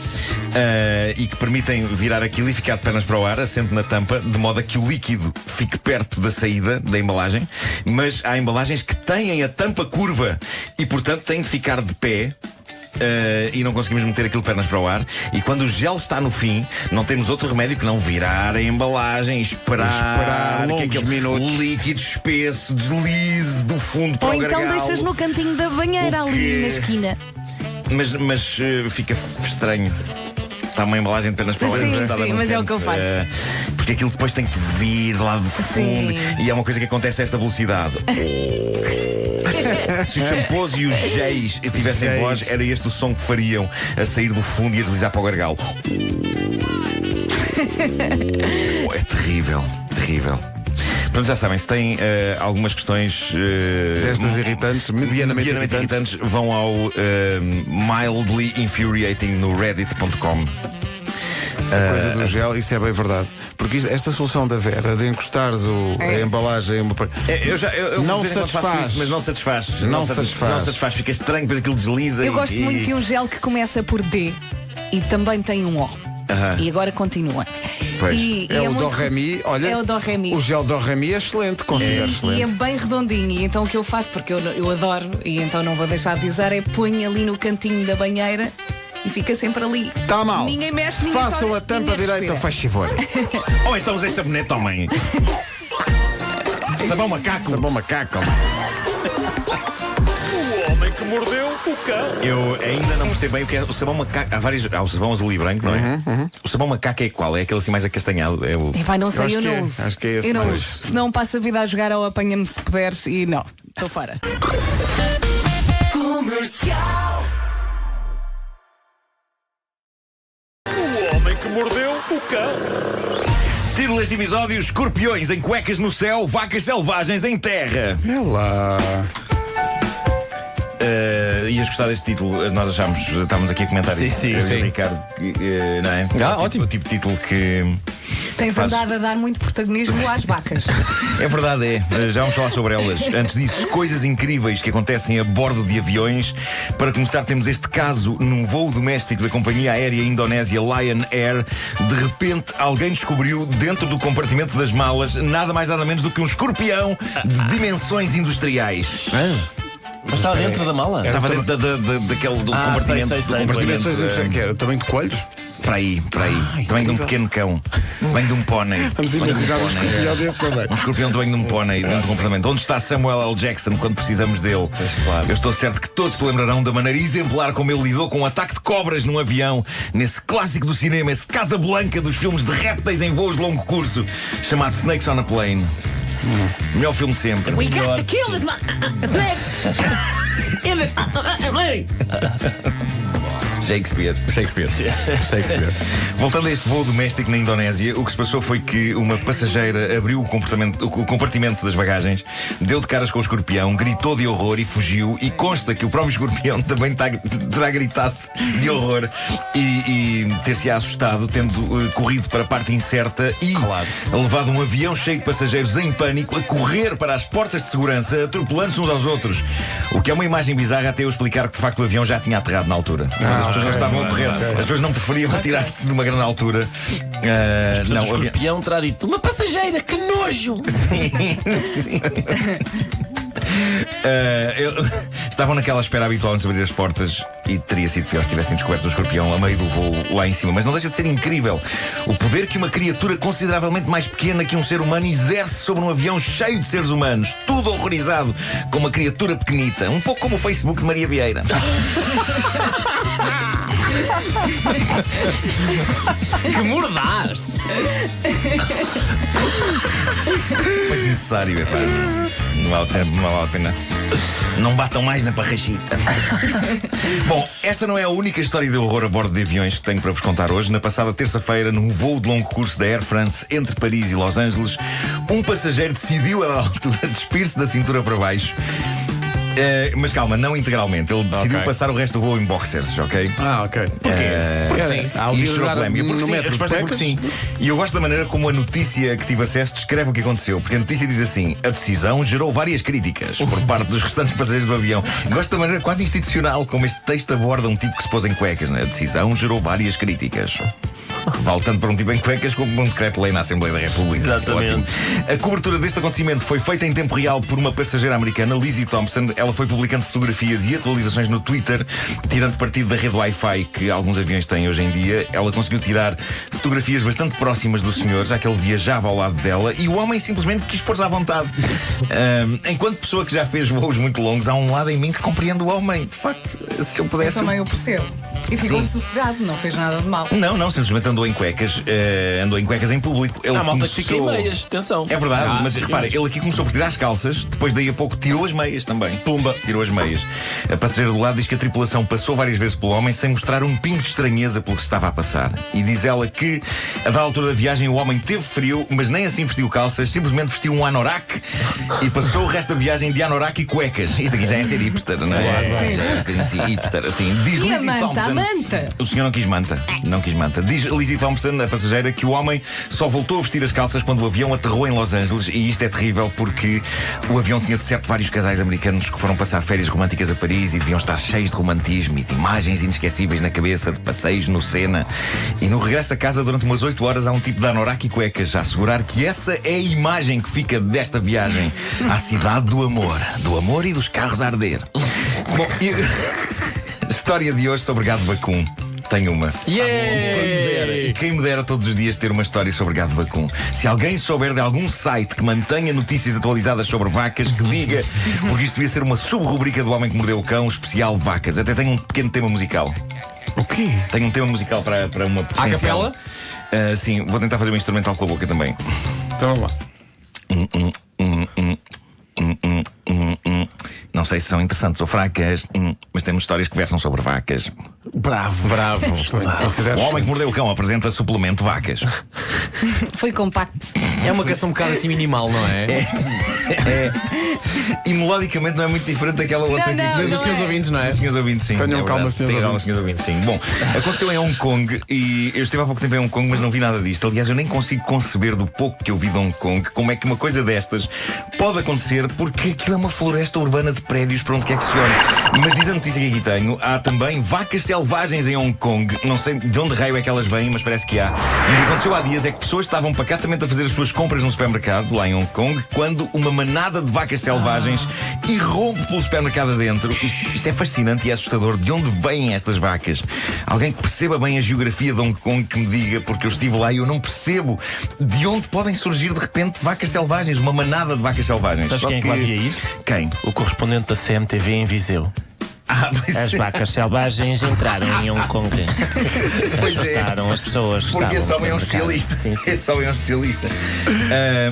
E que permitem virar aquilo e ficar de pernas para o ar, assente na tampa, de modo a que o líquido fique perto da saída da embalagem. Mas há embalagens que têm a tampa curva e, portanto, têm de ficar de pé. E não conseguimos meter aquilo de pernas para o ar. E quando o gel está no fim, não temos outro remédio que não virar a embalagem e esperar que aquele líquido espesso deslize do fundo para o gargalo. Ou então deixas no cantinho da banheira ali na esquina. Mas fica estranho. Está uma embalagem de pernas para o ar. Sim, mas é o que eu faço. Porque aquilo depois tem que vir lá do fundo. E é uma coisa que acontece a esta velocidade. Se os shampoos e os géis tivessem voz, era este o som que fariam a sair do fundo e a deslizar para o gargalo. É terrível. Portanto, já sabem, se têm algumas questões destas irritantes, medianamente irritantes, vão ao mildly infuriating no reddit.com. Essa coisa do gel, isso é bem verdade. Porque esta solução da Vera de encostares a embalagem eu não satisfaz. Isso, mas não satisfaz. Não satisfaz. Fica estranho, depois aquilo desliza. Eu gosto muito de um gel que começa por D e também tem um O. E agora continua. É o Do-Re-Mi. Olha, é o Do-Re-Mi. O gel Do-Re-Mi é excelente, considero excelente. E é bem redondinho. E então o que eu faço, porque eu adoro, e então não vou deixar de usar, é ponho ali no cantinho da banheira e fica sempre ali. Está mal. Ninguém mexe, ninguém Façam toca, a tampa direita, faz favor. Ou então usei sabonete, homem. Sabão macaco. O homem que mordeu o cão. Eu ainda não percebo bem o que é o sabão macaco. Há o sabão azul e branco, não é? O sabão macaco é qual? É aquele assim mais acastanhado? Não sei, eu não uso. Acho que é esse. Eu não uso. Senão passo a vida a jogar ao apanha-me se puderes e não. Estou fora. Comercial. O homem que mordeu o cão. Título deste episódio: escorpiões em cuecas no céu, vacas selvagens em terra. É lá. Ias gostar deste título? Nós achámos, estávamos aqui a comentar isso. Sim. Ricardo, não é? Ótimo. O tipo de título que tens andado a dar muito protagonismo às vacas. É verdade, já vamos falar sobre elas. Antes disso, coisas incríveis que acontecem a bordo de aviões. Para começar, temos este caso num voo doméstico da companhia aérea indonésia Lion Air. De repente, alguém descobriu dentro do compartimento das malas nada mais nada menos do que um escorpião de dimensões industriais. Mas estava dentro da mala? Estava dentro daquele do compartimento. Sei. Dimensões que era? Tamanho de coelhos? Para aí. Tamanho de um pequeno cão. Tamanho de um pônei. Vamos imaginar um escorpião desse também. Um escorpião tamanho de um pônei dentro do compartimento. Onde está Samuel L. Jackson quando precisamos dele? Claro. Eu estou certo que todos se lembrarão da maneira exemplar como ele lidou com um ataque de cobras num avião, nesse clássico do cinema, esse Casablanca dos filmes de répteis em voos de longo curso, chamado Snakes on a Plane. Melhor filme de sempre. We got to kill this snakes in this plane. Shakespeare. Voltando a este voo doméstico na Indonésia, o que se passou foi que uma passageira abriu o compartimento das bagagens, deu de caras com o escorpião, gritou de horror e fugiu. E consta que o próprio escorpião também terá gritado de horror e ter-se assustado, tendo corrido para a parte incerta e levado um avião cheio de passageiros em pânico a correr para as portas de segurança, atropelando-se uns aos outros. O que é uma imagem bizarra até eu explicar que de facto o avião já tinha aterrado na altura. As pessoas não estavam a correr, as pessoas não preferiam atirar-se de uma grande altura. Não, o escorpião terá dito: uma passageira, que nojo! Sim. Estavam naquela espera habitual de abrir as portas e teria sido pior se tivessem descoberto o escorpião a meio do voo lá em cima. Mas não deixa de ser incrível o poder que uma criatura consideravelmente mais pequena que um ser humano exerce sobre um avião cheio de seres humanos, tudo horrorizado com uma criatura pequenita, um pouco como o Facebook de Maria Vieira. Que mordaz! Foi desnecessário, é pá. Não vale a pena. Não batam mais na parrachita. Bom, esta não é a única história de horror a bordo de aviões que tenho para vos contar hoje. Na passada terça-feira, num voo de longo curso da Air France entre Paris e Los Angeles, um passageiro decidiu, a dada altura, despir-se da cintura para baixo. Mas calma, não integralmente. Ele decidiu passar o resto do voo em boxers, ok? Ok. Porque sim. E gerou polémica. Porque sim, a resposta é porque sim. E eu gosto da maneira como a notícia que tive acesso descreve o que aconteceu. Porque a notícia diz assim: a decisão gerou várias críticas por parte dos restantes passageiros do avião. Gosto da maneira quase institucional como este texto aborda um tipo que se pôs em cuecas, né? A decisão gerou várias críticas. Vale tanto para um tipo em cuecas como um decreto-lei na Assembleia da República. Exatamente. Ótimo. A cobertura deste acontecimento foi feita em tempo real por uma passageira americana, Lizzie Thompson. Ela foi publicando fotografias e atualizações no Twitter, tirando partido da rede Wi-Fi que alguns aviões têm hoje em dia. Ela conseguiu tirar fotografias bastante próximas do senhor, já que ele viajava ao lado dela, e o homem simplesmente quis pôr-se à vontade. Enquanto pessoa que já fez voos muito longos, há um lado em mim que compreende o homem. De facto, se eu pudesse... Eu também o percebo. E ficou sossegado, não fez nada de mal. Não, simplesmente andou em cuecas em público. Ele malta que fica em meias, atenção. É verdade, mas repara, ele aqui começou por tirar as calças, depois daí a pouco tirou as meias também. Pumba. Tirou as meias. A passageira do lado diz que a tripulação passou várias vezes pelo homem sem mostrar um pingo de estranheza pelo que se estava a passar. E diz ela que, a da altura da viagem, o homem teve frio, mas nem assim vestiu calças, simplesmente vestiu um anorak e passou o resto da viagem de anorak e cuecas. Isto aqui já é ser hipster, não é? Já é um bocadinho assim, hipster, assim. Diz E a Lizzie manta, Thompson. a manta? O senhor não quis manta. Não quis manta. Diz Lizzie Thompson, a passageira, que o homem só voltou a vestir as calças quando o avião aterrou em Los Angeles. E isto é terrível porque o avião tinha de certo vários casais americanos que foram passar férias românticas a Paris e deviam estar cheios de romantismo e de imagens inesquecíveis na cabeça, de passeios no Sena. E no regresso a casa, durante umas 8 horas, há um tipo de anorak e cuecas a assegurar que essa é a imagem que fica desta viagem à cidade do amor e dos carros a arder. Bom, a história de hoje sobre gado vacum. Tenho uma. E quem me dera todos os dias ter uma história sobre gado vacum. Se alguém souber de algum site que mantenha notícias atualizadas sobre vacas, que diga, porque isto devia ser uma sub-rubrica do Homem que Mordeu o Cão, especial vacas. Até tenho um pequeno tema musical. O quê? Tenho um tema musical para uma potencial. A capela? Sim, vou tentar fazer um instrumental com a boca também. Então vamos lá. Não sei se são interessantes ou fracas, mas temos histórias que versam sobre vacas. Bravo. O Homem que Mordeu o Cão apresenta suplemento vacas. Foi compacto. É uma canção um bocado assim minimal, não é? E melodicamente não é muito diferente daquela outra Não, dos senhores ouvintes, não é? Dos senhores ouvintes, sim. Tenham é calma, verdade. senhores Tenham calma, ouvintes. senhores ouvintes, sim. Bom, aconteceu em Hong Kong e eu estive há pouco tempo em Hong Kong, mas não vi nada disto. Aliás, eu nem consigo conceber do pouco que eu vi de Hong Kong como é que uma coisa destas pode acontecer, porque aquilo é uma floresta urbana de prédios para onde quer que se olhe. Mas diz a notícia que aqui tenho, há também vacas selvagens em Hong Kong. Não sei de onde raio é que elas vêm, mas parece que há. E o que aconteceu há dias é que pessoas estavam pacatamente a fazer as suas compras num supermercado, lá em Hong Kong, quando uma manada de vacas selvagens irrompe pelo supermercado adentro. Isto é fascinante e é assustador. De onde vêm estas vacas? Alguém que perceba bem a geografia de Hong Kong que me diga, porque eu estive lá e eu não percebo de onde podem surgir de repente vacas selvagens, uma manada de vacas selvagens. Sabes Só quem é que lá devia ir? Quem? O correspondente da CMTV em Viseu. As vacas selvagens entraram em Hong Kong. Assustaram as pessoas. Porque esse homem é um especialista. Esse homem é um especialista.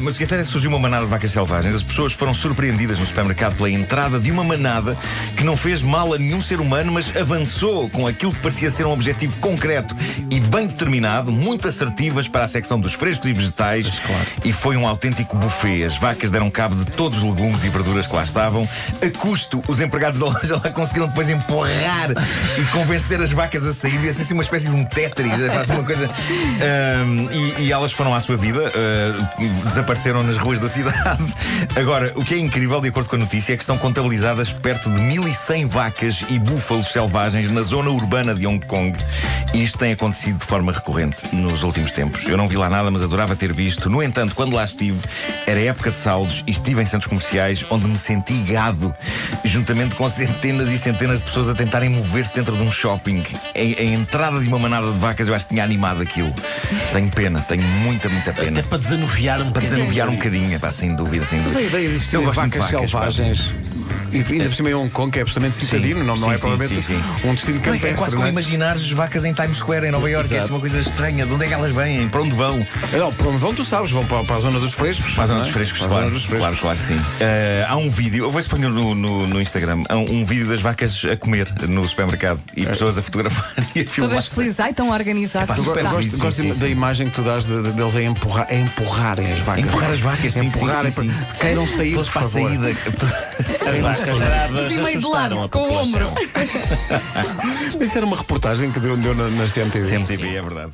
Mas o que é que surgiu uma manada de vacas selvagens. As pessoas foram surpreendidas no supermercado pela entrada de uma manada que não fez mal a nenhum ser humano, mas avançou com aquilo que parecia ser um objetivo concreto e bem determinado, muito assertivas para a secção dos frescos e vegetais. E foi um autêntico buffet. As vacas deram cabo de todos os legumes e verduras que lá estavam. A custo, os empregados da loja lá conseguiram depois empurrar e convencer as vacas a sair. E assim uma espécie de um Tetris. Faz uma coisa. E elas foram à sua vida, desapareceram nas ruas da cidade. Agora, o que é incrível, de acordo com a notícia, é que estão contabilizadas perto de 1100 vacas e búfalos selvagens na zona urbana de Hong Kong. E isto tem acontecido de forma recorrente nos últimos tempos. Eu não vi lá nada, mas adorava ter visto. No entanto, quando lá estive, era época de saldos e estive em centros comerciais onde me senti gado, juntamente com centenas e centenas de pessoas a tentarem mover-se dentro de um shopping. A entrada de uma manada de vacas eu acho que tinha animado aquilo. Tenho pena, tenho muita pena. Até para desanuviar um bocadinho, sem dúvida. Mas a ideia de existir vacas selvagens. E ainda por cima em Hong Kong, que é absolutamente citadino, não é provavelmente um destino campestre. É quase como imaginares vacas em Times Square, em Nova Iorque. É uma coisa estranha. De onde é que elas vêm? Para onde vão? Não, para onde vão, tu sabes, vão para a zona dos frescos. Para a zona dos frescos, claro que sim. Há um vídeo, eu vou expor no Instagram, há um vídeo das vacas a comer no supermercado e pessoas a fotografar e a filmar. Todas felizes, tão organizadas. Gosto da imagem que tu dás deles a empurrarem as vacas. Empurrar as vacas, sim. Queiram sair, por para a favor. saída. As vacas bravas assustaram a população. Isso era uma reportagem que deu na CMTV. CMTV, é verdade.